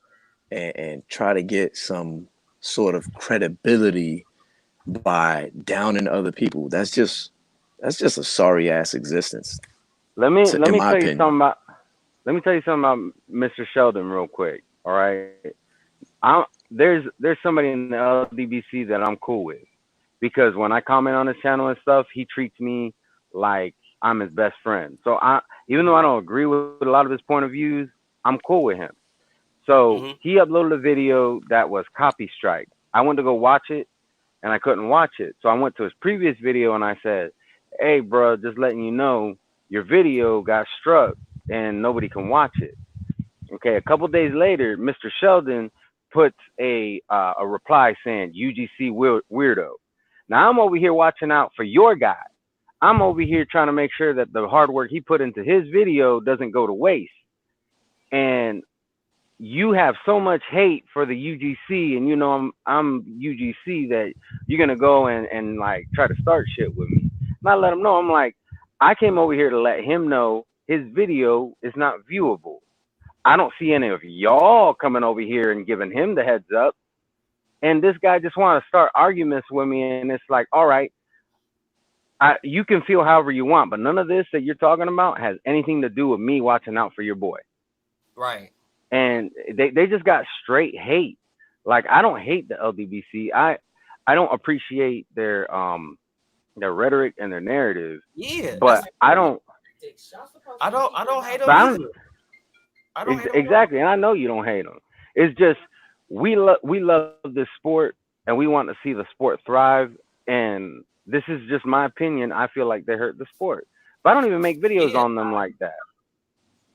and try to get some sort of credibility by downing other people. That's just a sorry ass existence. Let me in my tell you opinion. something about. Let me tell you something about Mr. Sheldon real quick. All right, there's somebody in the LDBC that I'm cool with, because when I comment on his channel and stuff, he treats me like I'm his best friend. So even though I don't agree with a lot of his point of views, I'm cool with him. So he uploaded a video that was copy strike. I went to go watch it and I couldn't watch it. So I went to his previous video and I said, "Hey, bro, just letting you know your video got struck and nobody can watch it." Okay, a couple days later, Mr. Sheldon puts a reply saying UGC weirdo. Now I'm over here watching out for your guy. I'm over here trying to make sure that the hard work he put into his video doesn't go to waste. And you have so much hate for the UGC, and you know I'm UGC, that you're gonna go and like try to start shit with me. And I let him know, I'm like, I came over here to let him know his video is not viewable. I don't see any of y'all coming over here and giving him the heads up. And this guy just want to start arguments with me, and it's like, all right, you can feel however you want, but none of this that you're talking about has anything to do with me watching out for your boy. Right. And they just got straight hate. Like, I don't hate the LDBC. I don't appreciate their rhetoric and their narrative. Yeah. But I don't hate them but either. I don't hate them exactly, and I know you don't hate them. It's just we love this sport, and we want to see the sport thrive. And this is just my opinion. I feel like they hurt the sport, but I don't even make videos on them like that.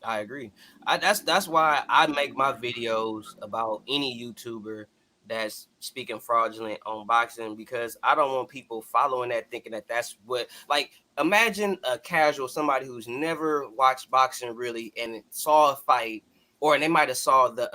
I agree. That's why I make my videos about any YouTuber that's speaking fraudulent on boxing, because I don't want people following that thinking that that's what, like, imagine a casual, somebody who's never watched boxing really and saw a fight, or they might have saw the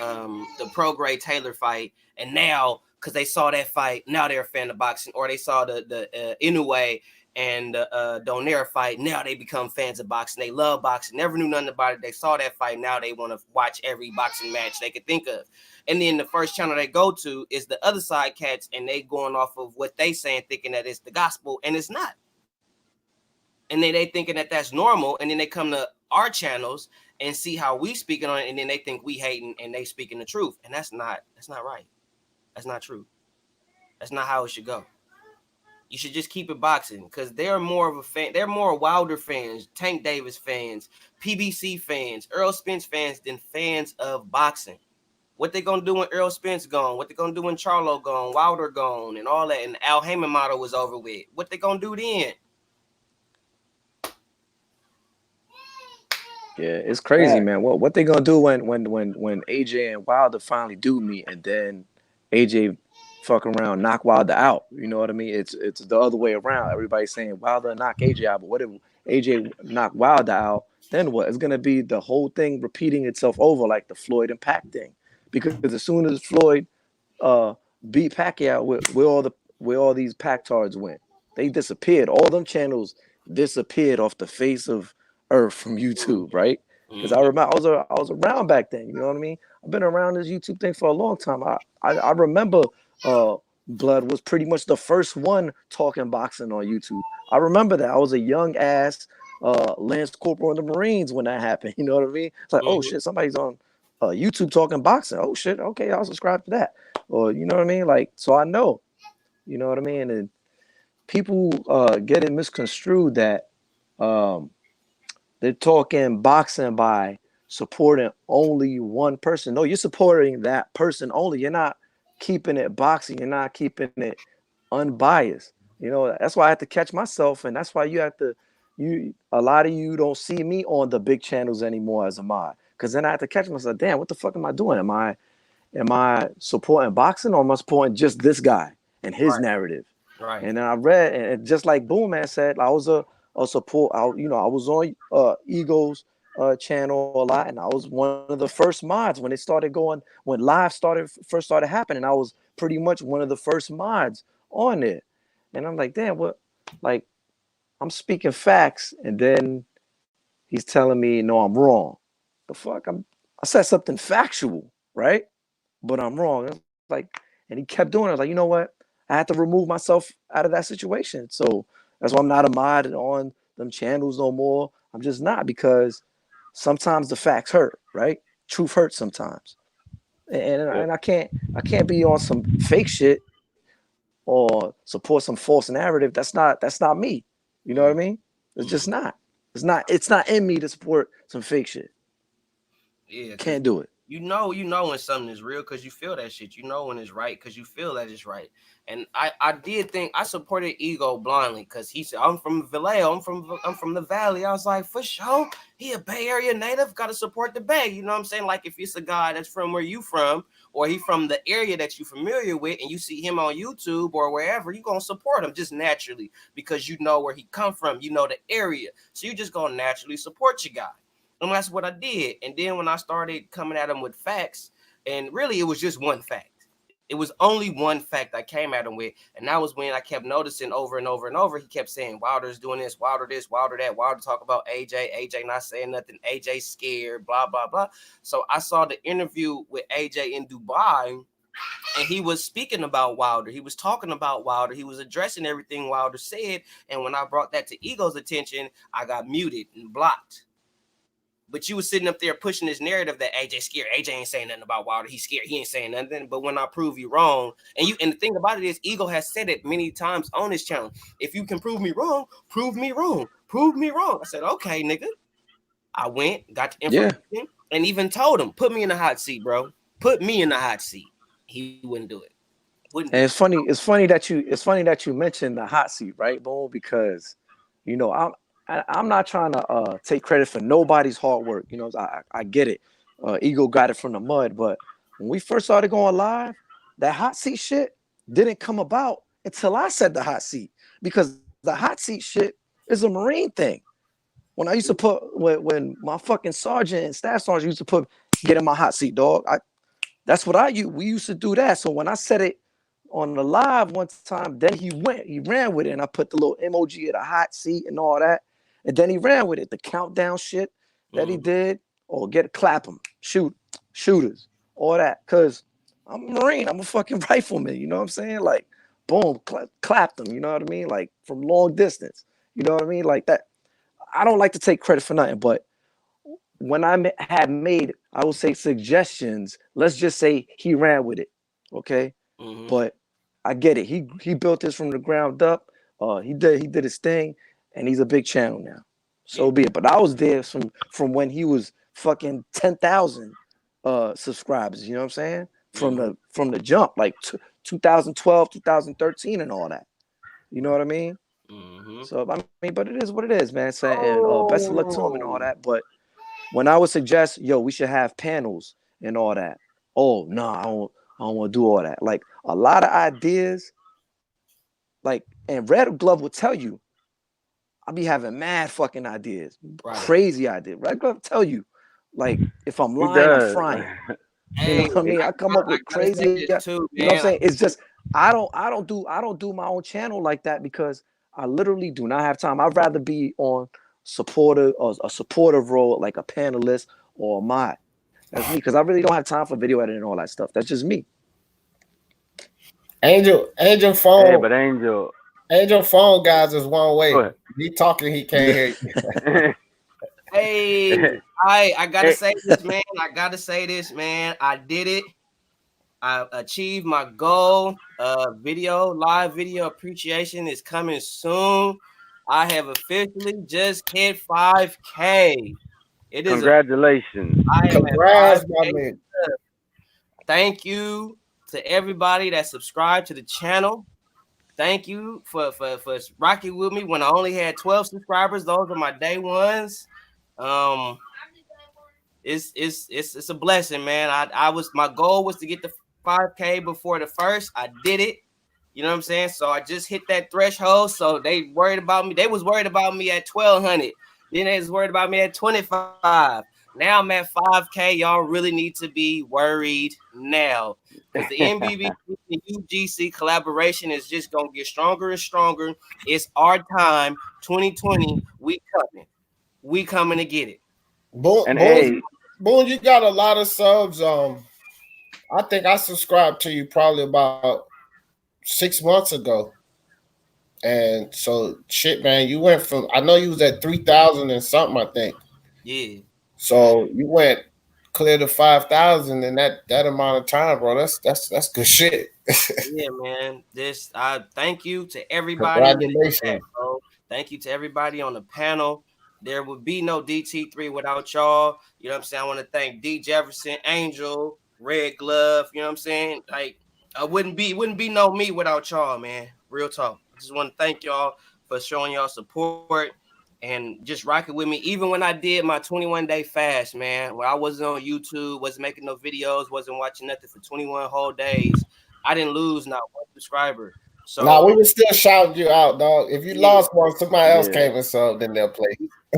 Prograis Taylor fight, and now because they saw that fight, now they're a fan of boxing, or they saw the Inoue and Donaire fight, now they become fans of boxing. They love boxing. Never knew nothing about it. They saw that fight. Now they want to watch every boxing match they could think of. And then the first channel they go to is the other side cats, and they going off of what they saying, thinking that it's the gospel, and it's not. And then they thinking that that's normal, and then they come to our channels and see how we speaking on it, and then they think we hating and they speaking the truth, and that's not right. That's not true. That's not how it should go. You should just keep it boxing, because they're more of a fan. They're more Wilder fans, Tank Davis fans, PBC fans, Earl Spence fans than fans of boxing. What they gonna do when Earl Spence gone? What they gonna do when Charlo gone, Wilder gone, and all that, and Al Heyman model was over with? What they gonna do then? Yeah, it's crazy, man. What they gonna do when AJ and Wilder finally do meet, and then AJ fuck around, knock Wilder out? You know what I mean? It's the other way around. Everybody's saying Wilder knock AJ out, but what if AJ knock Wilder out? Then what? It's gonna be the whole thing repeating itself over, like the Floyd and Pac thing. Because as soon as Floyd beat Pacquiao, where all these Pac-tards went, they disappeared. All them channels disappeared off the face of earth from YouTube, right? Because I remember I was around back then. You know what I mean? I've been around this YouTube thing for a long time. I remember Blood was pretty much the first one talking boxing on YouTube. I remember that. I was a young ass Lance Corporal in the Marines when that happened. You know what I mean? It's like, oh shit, somebody's on YouTube talking boxing. Oh shit, okay, I'll subscribe to that. or you know what I mean? Like, so I know, you know what I mean? And people get it misconstrued that they're talking boxing by supporting only one person. No, you're supporting that person only. You're not keeping it boxing. You're not keeping it unbiased. You know, that's why I have to catch myself, and that's why you have to. A lot of you don't see me on the big channels anymore as a mod, because then I have to catch myself. Damn, what the fuck am I doing? Am I supporting boxing, or am I supporting just this guy and his Right. narrative? Right. And then I read, and just like Boom Man said, I was a support. I was on Ego's channel a lot, and I was one of the first mods when it started going, when live first started happening. I was pretty much one of the first mods on it, and I'm like, damn, what? Like, I'm speaking facts, and then he's telling me, no, I'm wrong. The fuck? I said something factual, right? But I'm wrong. It's like, and he kept doing it. I was like, you know what? I had to remove myself out of that situation. So that's why I'm not a mod on them channels no more. I'm just not, because sometimes the facts hurt, right? Truth hurts sometimes. And I can't be on some fake shit or support some false narrative. That's not me. You know what I mean? It's just not. It's not in me to support some fake shit. Yeah, Can't do it. You know when something is real because you feel that shit. You know when it's right because you feel that it's right. And I did think I supported Ego blindly because he said, I'm from Vallejo, I'm from the Valley. I was like, for sure, he a Bay Area native, gotta support the Bay. You know what I'm saying? Like, if it's a guy that's from where you from, or he from the area that you familiar with, and you see him on YouTube or wherever, you gonna support him just naturally because you know where he come from, you know the area. So you just gonna naturally support your guy. And that's what I did. And then when I started coming at him with facts, and really it was just one fact. It was only one fact I came at him with. And that was when I kept noticing over and over and over. He kept saying, Wilder's doing this, Wilder this, Wilder that, Wilder talk about AJ not saying nothing, AJ scared, blah, blah, blah. So I saw the interview with AJ in Dubai, and he was speaking about Wilder. He was talking about Wilder. He was addressing everything Wilder said. And when I brought that to Ego's attention, I got muted and blocked. But you was sitting up there pushing this narrative that AJ scared. AJ ain't saying nothing about Wilder. He's scared. He ain't saying nothing. But when I prove you wrong, and the thing about it is, Ego has said it many times on his channel. If you can prove me wrong, prove me wrong. Prove me wrong. I said, okay, nigga. I went, got the information, and even told him, put me in the hot seat, bro. Put me in the hot seat. He wouldn't do it. And it's funny that you mentioned the hot seat, right, Bo? Because I'm not trying to take credit for nobody's hard work. You know, I get it. Ego got it from the mud, but when we first started going live, that hot seat shit didn't come about until I said the hot seat, because the hot seat shit is a Marine thing. When I used to put when my fucking sergeant and staff sergeant used to get in my hot seat, dog. That's what we used to do that. So when I said it on the live one time, then he ran with it, and I put the little emoji of the hot seat and all that. And then he ran with it, the countdown shit that he did, or clap him, shooters, all that. Cause I'm a Marine, I'm a fucking rifleman, you know what I'm saying? Like, boom, clap them, you know what I mean? Like, from long distance, you know what I mean? Like that. I don't like to take credit for nothing, but when I had made, I would say, suggestions, let's just say he ran with it, okay? Mm-hmm. But I get it. He built this from the ground up. He did his thing, and he's a big channel now. So be it. But I was there from when he was fucking 10,000 subscribers. You know what I'm saying? From the jump, like 2012, 2013, and all that. You know what I mean? Mm-hmm. So I mean, but it is what it is, man. So, and best of luck to him and all that. But when I would suggest, we should have panels and all that. Oh no, I don't want to do all that. Like, a lot of ideas, like, and Red Glove will tell you, I be having mad fucking ideas, crazy ideas. Red Glove tell you, like, if I'm lying, I'm frying. You know what I mean? I come up with crazy. Too, you know what I'm saying? It's just I don't do my own channel like that, because I literally do not have time. I'd rather be on a supportive role, like a panelist or a mod. That's me, because I really don't have time for video editing and all that stuff. That's just me. Angel phone. Hey, but Angel phone, guys, is one way. He talking, he can't hear you. Hey, I gotta say this, man. I did it. I achieved my goal. Live video appreciation is coming soon. I have officially just hit 5K. It is a Congratulations. I am at Congrats, my 5K. man. Thank you to everybody that subscribed to the channel. Thank you for rocking with me when I only had 12 subscribers. Those are my day ones. It's a blessing, man. My goal was to get the 5K before the first. I did it. You know what I'm saying? So I just hit that threshold. So they worried about me. They was worried about me at 1,200. Then they was worried about me at 25. Now I'm at 5K. Y'all really need to be worried now because the MBB and UGC collaboration is just gonna get stronger and stronger. It's our time. 2020. We coming to get it. And hey, Boone, you got a lot of subs. I think I subscribed to you probably about 6 months ago. And so shit, man, you went from I know you was at 3,000 and something, I think. Yeah. So you went clear to 5,000 in that amount of time, bro. That's good shit. Yeah, man. I thank you to everybody. Congratulations. Bro. Thank you to everybody on the panel. There would be no DT3 without y'all. You know what I'm saying? I want to thank D Jefferson, Angel, Red Glove. You know what I'm saying? Like I wouldn't be no me without y'all, man. Real talk. I just want to thank y'all for showing y'all support and just rocking with me. Even when I did my 21-day fast, man, where I wasn't on YouTube, wasn't making no videos, wasn't watching nothing for 21 whole days. I didn't lose not one subscriber. So Now we were still shouting you out, dog. If you lost one, somebody else came and subbed, then they'll play.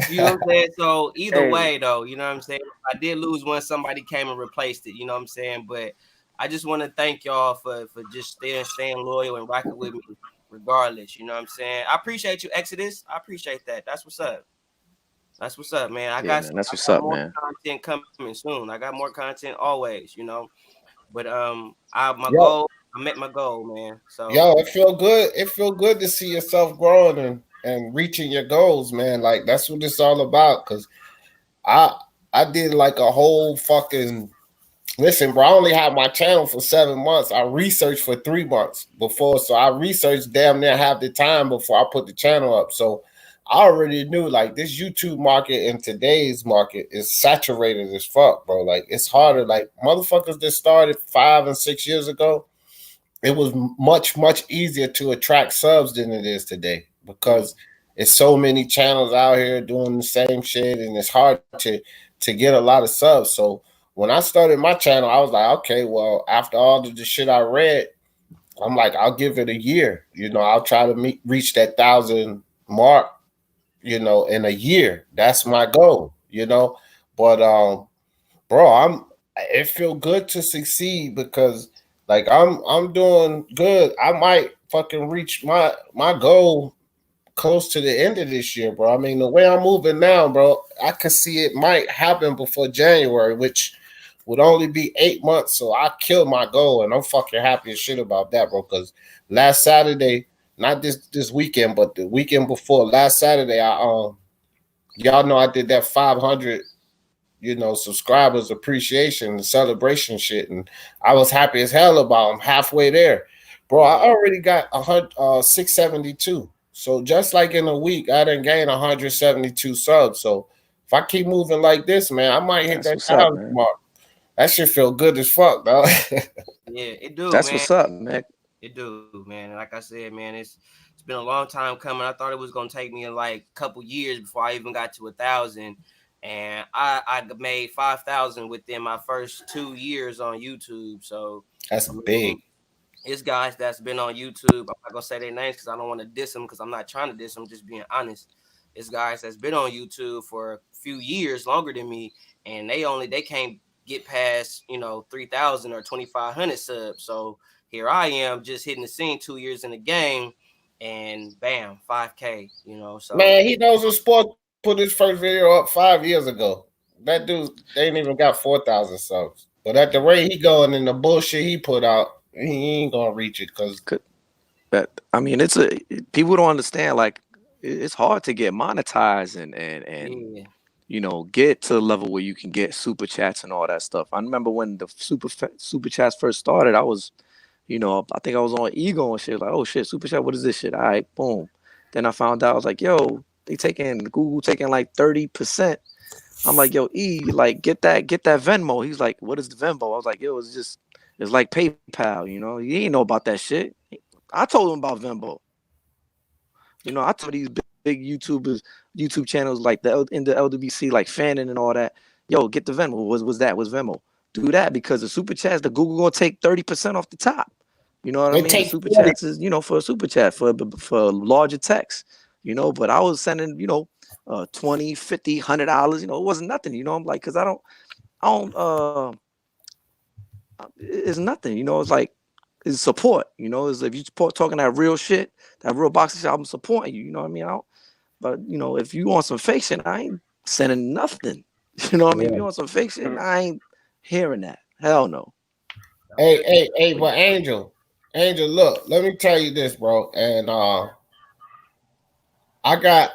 You know what I'm saying? So either Hey. way, though, you know what I'm saying? I did lose one, somebody came and replaced it, you know what I'm saying? But I just want to thank y'all for just staying loyal and rocking with me regardless, you know what I'm saying? I appreciate you, Exodus. I appreciate that. That's what's up. That's what's up, man. I got more man. content coming soon. I got more content always, you know. But I met my goal, man. So it feel good. It feel good to see yourself growing and reaching your goals, man. Like that's what it's all about. Cause I did like a whole fucking listen, bro. I only had my channel for 7 months. I researched for 3 months before, so I researched damn near half the time before I put the channel up. So I already knew like this YouTube market in today's market is saturated as fuck, bro. Like it's harder. Like motherfuckers that started 5 and 6 years ago, it was much easier to attract subs than it is today because it's so many channels out here doing the same shit, and it's hard to get a lot of subs. So when I started my channel, I was like, okay, well, after all the shit I read, I'm like, I'll give it a year. You know, I'll try to reach that 1,000 mark, you know, in a year. That's my goal, you know. But bro, it feel good to succeed because like I'm doing good. I might fucking reach my goal close to the end of this year, bro. I mean, the way I'm moving now, bro, I could see it might happen before January, which would only be 8 months. So I killed my goal, and I'm fucking happy as shit about that, bro. Because last Saturday, not this weekend, but the weekend before, last Saturday, y'all know I did that 500, you know, subscribers appreciation and celebration shit, and I was happy as hell about them. Halfway there, bro, I already got 672. So just like in a week, I done gained 172 subs. So if I keep moving like this, man, I might hit that 1,000 mark. That shit feel good as fuck, dog. yeah, it do. That's man. what's up, man. It do, man. And like I said, man, it's been a long time coming. I thought it was gonna take me like a couple years before I even got to 1,000, and I made 5,000 within my first 2 years on YouTube. So that's big. It's guys that's been on YouTube. I'm not gonna say their names because I don't want to diss them because I'm not trying to diss them. Just being honest. It's guys that's been on YouTube for a few years longer than me, and they can't get past 3,000 or 2,500 subs. So here I am just hitting the scene 2 years in the game, and bam, 5K. So man, he knows his sport. Put his first video up 5 years ago. That dude, they ain't even got 4,000 subs. But at the rate he going and the bullshit he put out, he ain't gonna reach it because. But I mean, people don't understand. Like, it's hard to get monetized, and get to the level where you can get super chats and all that stuff. I remember when the super chats first started, I was, I think I was on Ego and shit, like, oh shit, super chat, what is this shit? All right, boom. Then I found out, I was like, yo, Google taking like 30%. I'm like, yo, like, get that Venmo. He's like, what is the Venmo? I was like, yo, it's like PayPal, He didn't know about that shit. I told him about Venmo. I told these big YouTubers, YouTube channels like in the LDBC, like Fannin and all that. Yo, get the Venmo. Was Venmo? Do that because the super chats, the Google gonna take 30% off the top. You know what I mean? The super chats is, for a super chat for larger text. But I was sending, $20, $50, $100. It wasn't nothing. I'm like, cause I don't. It's nothing. It's like, it's support. It's if you support talking that real shit, that real boxing shit, I'm supporting you. You know what I mean? But if you want some fake shit, I ain't sending nothing. You know what I mean? If you want some fake shit, I ain't hearing that. Hell no. Hey, but Angel, look, let me tell you this, bro. And I got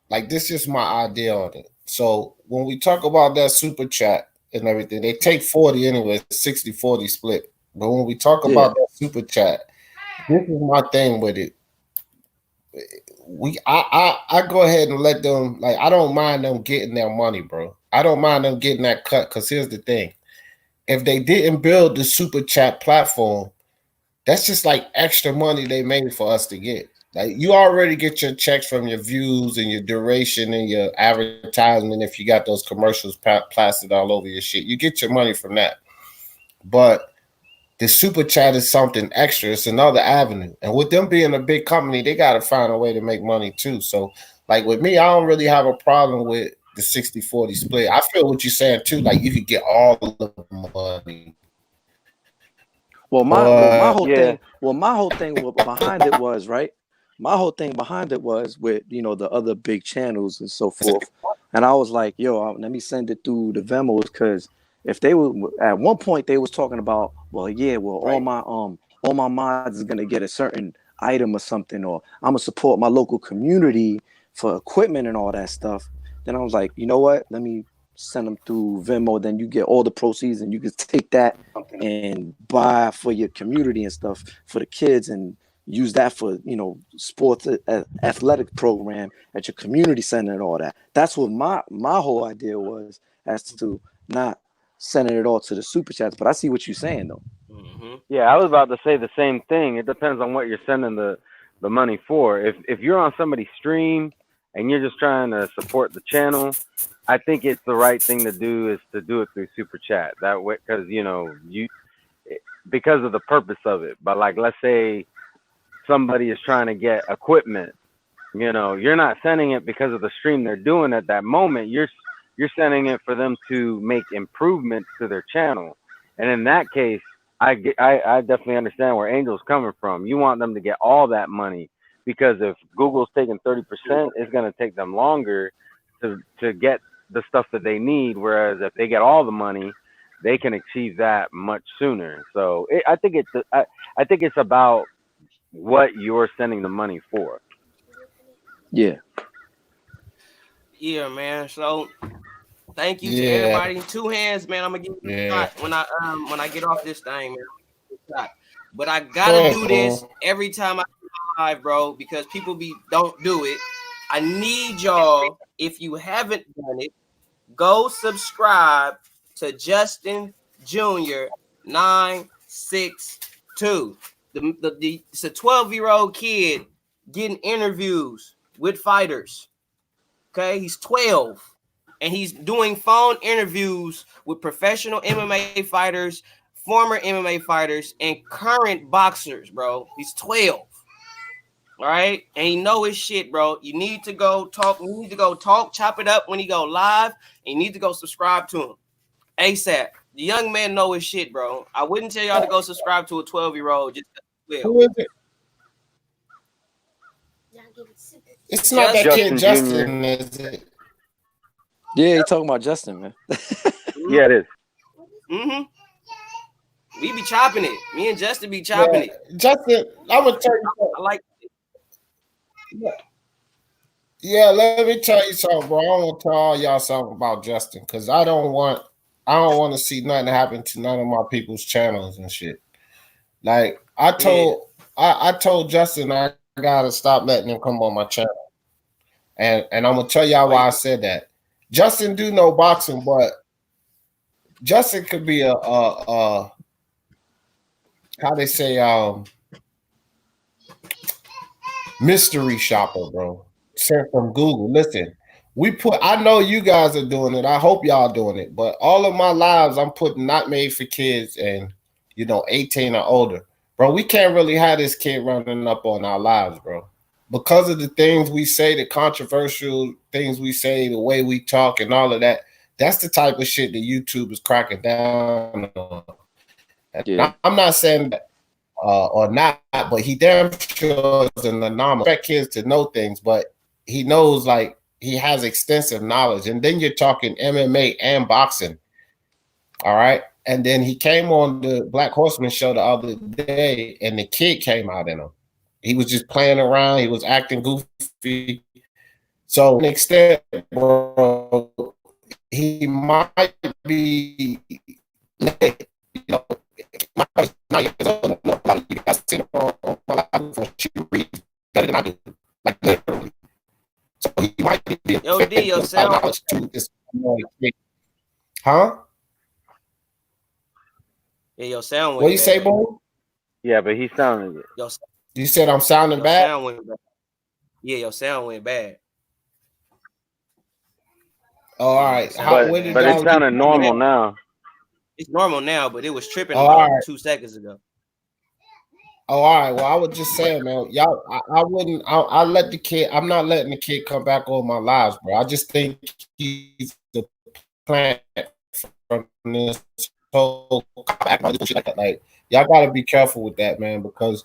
like, this is my idea on it. So when we talk about that super chat and everything, they take 40 anyway, 60-40 split. But when we talk about that super chat, this is my thing with it. I go ahead and let them, like, I don't mind them getting their money, bro. I don't mind them getting that cut, because here's the thing. If they didn't build the super chat platform, that's just like extra money they made for us to get. Like, you already get your checks from your views and your duration and your advertisement. If you got those commercials plastered all over your shit, you get your money from that. But the super chat is something extra. It's another avenue. And with them being a big company, they got to find a way to make money too. So, like, with me, I don't really have a problem with the 60-40 split. I feel what you're saying too. Like, you could get all of the money. My whole thing behind it was, right? My whole thing behind it was with, the other big channels and so forth. And I was like, yo, let me send it through the Venmos, because if they were at one point they was talking about, all my mods is gonna get a certain item or something, or I'm gonna support my local community for equipment and all that stuff. Then I was like, you know what? Let me send them through Venmo. Then you get all the proceeds, and you can take that and buy for your community and stuff for the kids, and use that for sports athletic program at your community center and all that. That's what my whole idea was, as to not sending it all to the super chats. But I see what you're saying though. Mm-hmm. Yeah, I was about to say the same thing. It depends on what you're sending the money for. If you're on somebody's stream and you're just trying to support the channel, I think it's the right thing to do is to do it through super chat. That way, because because of the purpose of it. But like, let's say somebody is trying to get equipment, you're not sending it because of the stream they're doing at that moment. You're sending it for them to make improvements to their channel. And in that case, I definitely understand where Angel's coming from. You want them to get all that money, because if Google's taking 30%, it's going to take them longer to get the stuff that they need. Whereas if they get all the money, they can achieve that much sooner. So I think it's about what you're sending the money for. Yeah, man. So thank you to everybody. 2 hands, man. I'm gonna give you a shot when I get off this thing, man. But I gotta do this every time I do live, bro, because people don't do it. I need y'all, if you haven't done it, go subscribe to Justin Jr. 962. It's a 12-year-old kid getting interviews with fighters. Okay, he's 12, and he's doing phone interviews with professional MMA fighters, former MMA fighters, and current boxers, bro. He's 12. All right, and he know his shit, bro. You need to go talk. You need to go talk, chop it up when he go live, and you need to go subscribe to him ASAP. The young man know his shit, bro. I wouldn't tell y'all to go subscribe to a 12-year-old. Just who is it? It's not that kid Justin, is it? Yeah, you talking about Justin, man. Yeah, it is. Mm-hmm. We be chopping it. Me and Justin be chopping it. Justin, I'm gonna tell you something. I like it. Yeah, let me tell you something, bro. I want to tell all y'all something about Justin because I don't want to see nothing happen to none of my people's channels and shit. Like I told Justin I gotta stop letting him come on my channel. And I'm gonna tell y'all why I said that. Justin do know boxing, but Justin could be a how they say mystery shopper, bro. Sent from Google. Listen, I know you guys are doing it. I hope y'all doing it, but all of my lives I'm putting not made for kids and 18 or older. Bro, we can't really have this kid running up on our lives, bro. Because of the things we say, the controversial things we say, the way we talk and all of that, that's the type of shit that YouTube is cracking down on. Yeah. I'm not saying that or not, but he damn sure is an anomaly. Expect kids to know things, but he knows, like, he has extensive knowledge. And then you're talking MMA and boxing. All right. And then he came on the Black Horseman show the other day, and the kid came out in him. He was just playing around. He was acting goofy. So, to an extent, bro, he might be late. Better than I do. Like, literally. So he might be Yo, D, your sound. Huh? Yeah, your sound went What you say, bad. boy? Yeah, but he's sounding it. You said I'm sounding Your bad? sound went bad. Yeah, your sound went bad. Oh, all right. But it's sounding normal now. It's normal now, but it was tripping Oh, about all right. 2 seconds ago. Oh, all right. Well, I was just saying, man, y'all, I let the kid, I'm not letting the kid come back on my lives, bro. I just think he's the plant from this whole shit like that. Like, y'all got to be careful with that, man, because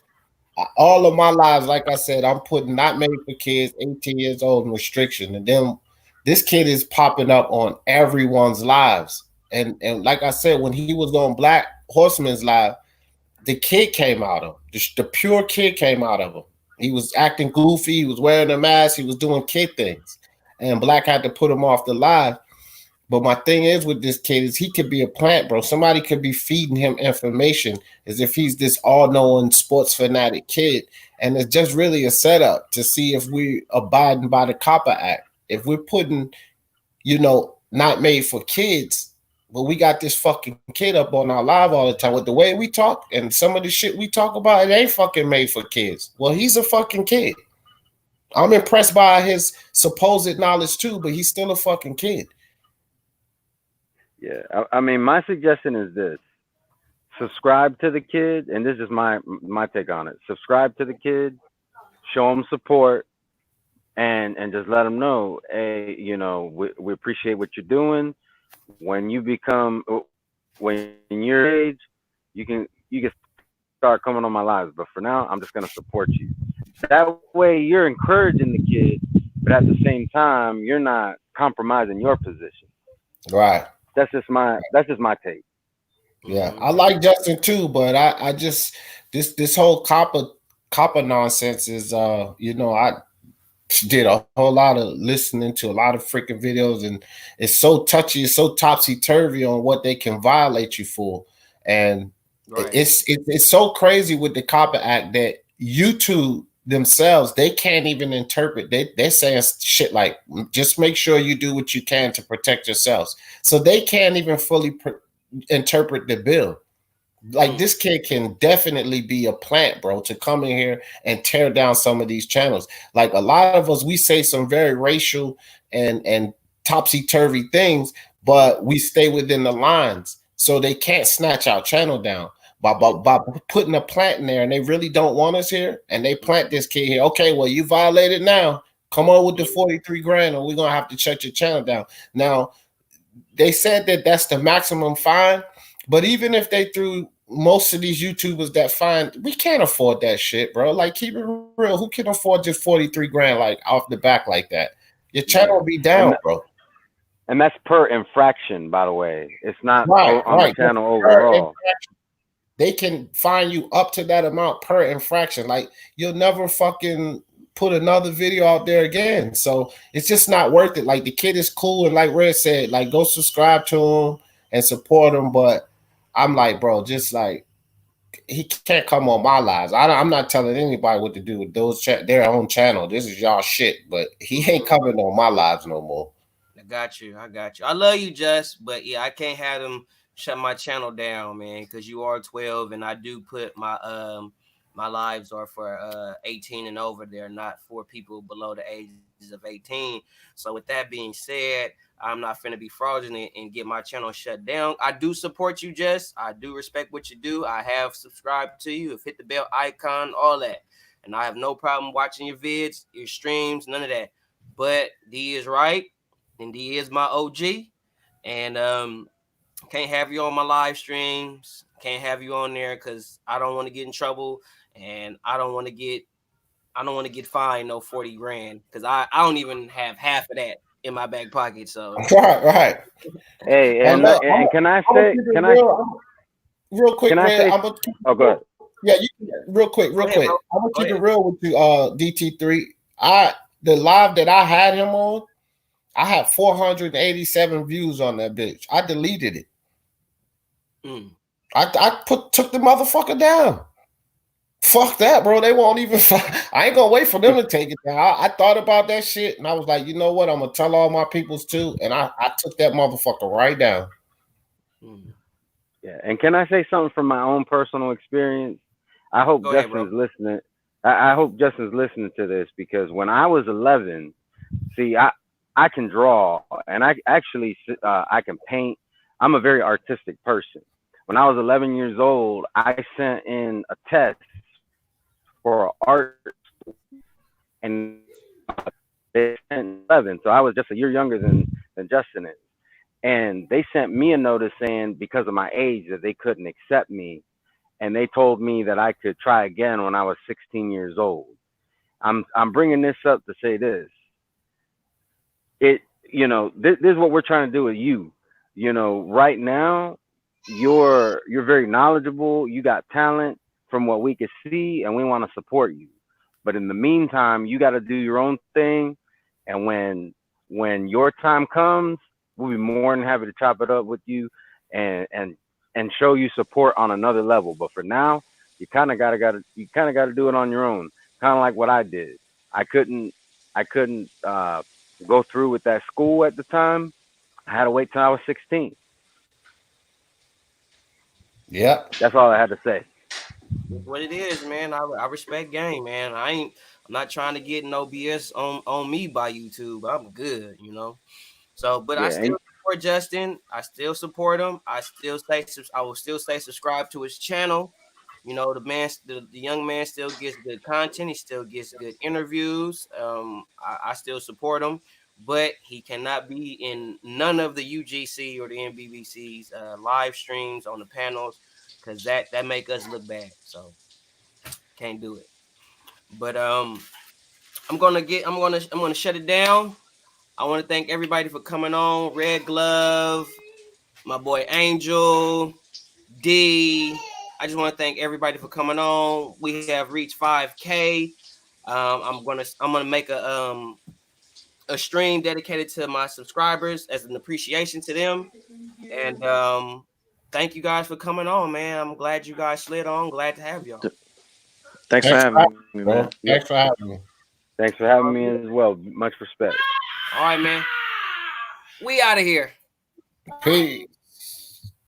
all of my lives, like I said, I'm putting not made for kids, 18 years old, and restriction. And then this kid is popping up on everyone's lives. And like I said, when he was on Black Horseman's live, the kid came out of him. The pure kid came out of him. He was acting goofy. He was wearing a mask. He was doing kid things. And Black had to put him off the live. But my thing is with this kid is he could be a plant, bro. Somebody could be feeding him information as if he's this all-knowing sports fanatic kid. And it's just really a setup to see if we abiding by the Copper Act. If we're putting, not made for kids, but we got this fucking kid up on our live all the time with the way we talk and some of the shit we talk about, it ain't fucking made for kids. Well, he's a fucking kid. I'm impressed by his supposed knowledge too, but he's still a fucking kid. Yeah, I mean, my suggestion is this: subscribe to the kid, and this is my take on it. Subscribe to the kid, show him support, and just let him know, hey, we appreciate what you're doing. When you're age, you can start coming on my lives. But for now, I'm just gonna support you. That way, you're encouraging the kid, but at the same time, you're not compromising your position. Right. That's just my take. Yeah, I like Justin too, but I just this whole copper nonsense is I did a whole lot of listening to a lot of freaking videos, and it's so touchy, it's so topsy-turvy on what they can violate you for. And right. It's so crazy with the Copper Act that YouTube themselves, they can't even interpret. They're saying shit like, just make sure you do what you can to protect yourselves. So they can't even fully interpret the bill. Like, this kid can definitely be a plant, bro, to come in here and tear down some of these channels. Like, a lot of us, we say some very racial and topsy-turvy things, but we stay within the lines. So they can't snatch our channel down by putting a plant in there, and they really don't want us here, and they plant this kid here. Okay, well, you violated now. Come on with the 43 grand, or we're going to have to shut your channel down. Now, they said that that's the maximum fine. But even if they threw most of these YouTubers that fine, we can't afford that shit, bro. Like, keep it real. Who can afford just 43 grand, like, off the back like that? Your channel will be down, bro. And that's per infraction, by the way. It's not on the channel overall. They can fine you up to that amount per infraction. Like, you'll never fucking put another video out there again. So it's just not worth it. Like the kid is cool, and like Red said, like go subscribe to him and support him. But I'm like, bro, just like he can't come on my lives. I'm not telling anybody what to do with those their own channel. This is y'all shit, but he ain't coming on my lives no more. I got you. I love you, Just, but yeah, I can't have them shut my channel down, man, because you are 12, and I do put my lives are for 18 and over. They're not for people below the ages of 18. So with that being said, I'm not finna be fraudulent and get my channel shut down. I do support you, Jess. I do respect what you do. I have subscribed to you, have hit the bell icon, all that. And I have no problem watching your vids, your streams, none of that. But D is right, and D is my OG. And can't have you on my live streams. Can't have you on there because I don't want to get in trouble, and I don't want to get fined no 40 grand because I don't even have half of that in my back pocket. So right. Hey, and can I say, real quick, can I Red, say? Oh, go ahead. Yeah, real quick. Bro. I'm gonna keep it real with you, DT3. The live that I had him on, I had 487 views on that bitch. I deleted it. I took the motherfucker down. Fuck that, bro. They won't even. I ain't gonna wait for them to take it down. I thought about that shit, and I was like, you know what? I'm gonna tell all my peoples too, and I took that motherfucker right down. Yeah, and can I say something from my own personal experience? I hope Justin's listening. I hope Justin's listening to this, because when I was 11, see, I can draw, and I actually I can paint. I'm a very artistic person. When I was 11 years old, I sent in a test for art, and they sent 11, so I was just a year younger than Justin is. And they sent me a notice saying because of my age that they couldn't accept me, and they told me that I could try again when I was 16 years old. I'm bringing this up to say this. This is what we're trying to do with you. Right now, you're very knowledgeable. You got talent from what we can see, and we want to support you. But in the meantime, you got to do your own thing. And when your time comes, we'll be more than happy to chop it up with you and show you support on another level. But for now, you kind of gotta do it on your own. Kind of like what I did. I couldn't go through with that school at the time. I had to wait till I was 16. Yeah, that's all I had to say. What it is, man. I respect game, man. I'm not trying to get no BS on me by YouTube. I'm good, So, but yeah, I still support Justin. I still support him. I will still say subscribe to his channel. The young man still gets good content. He still gets good interviews. I still support him, but he cannot be in none of the UGC or the NBBC's live streams on the panels, because that make us look bad. So can't do it. But I'm gonna shut it down. I want to thank everybody for coming on. Red Glove, my boy Angel, D. I just want to thank everybody for coming on. We have reached 5K. I'm gonna make a stream dedicated to my subscribers as an appreciation to them. And thank you guys for coming on, man. I'm glad you guys slid on. Glad to have y'all. Thanks for having me, man. Thanks for having me. Thanks for having me as well. Much respect. All right, man. We out of here. Peace.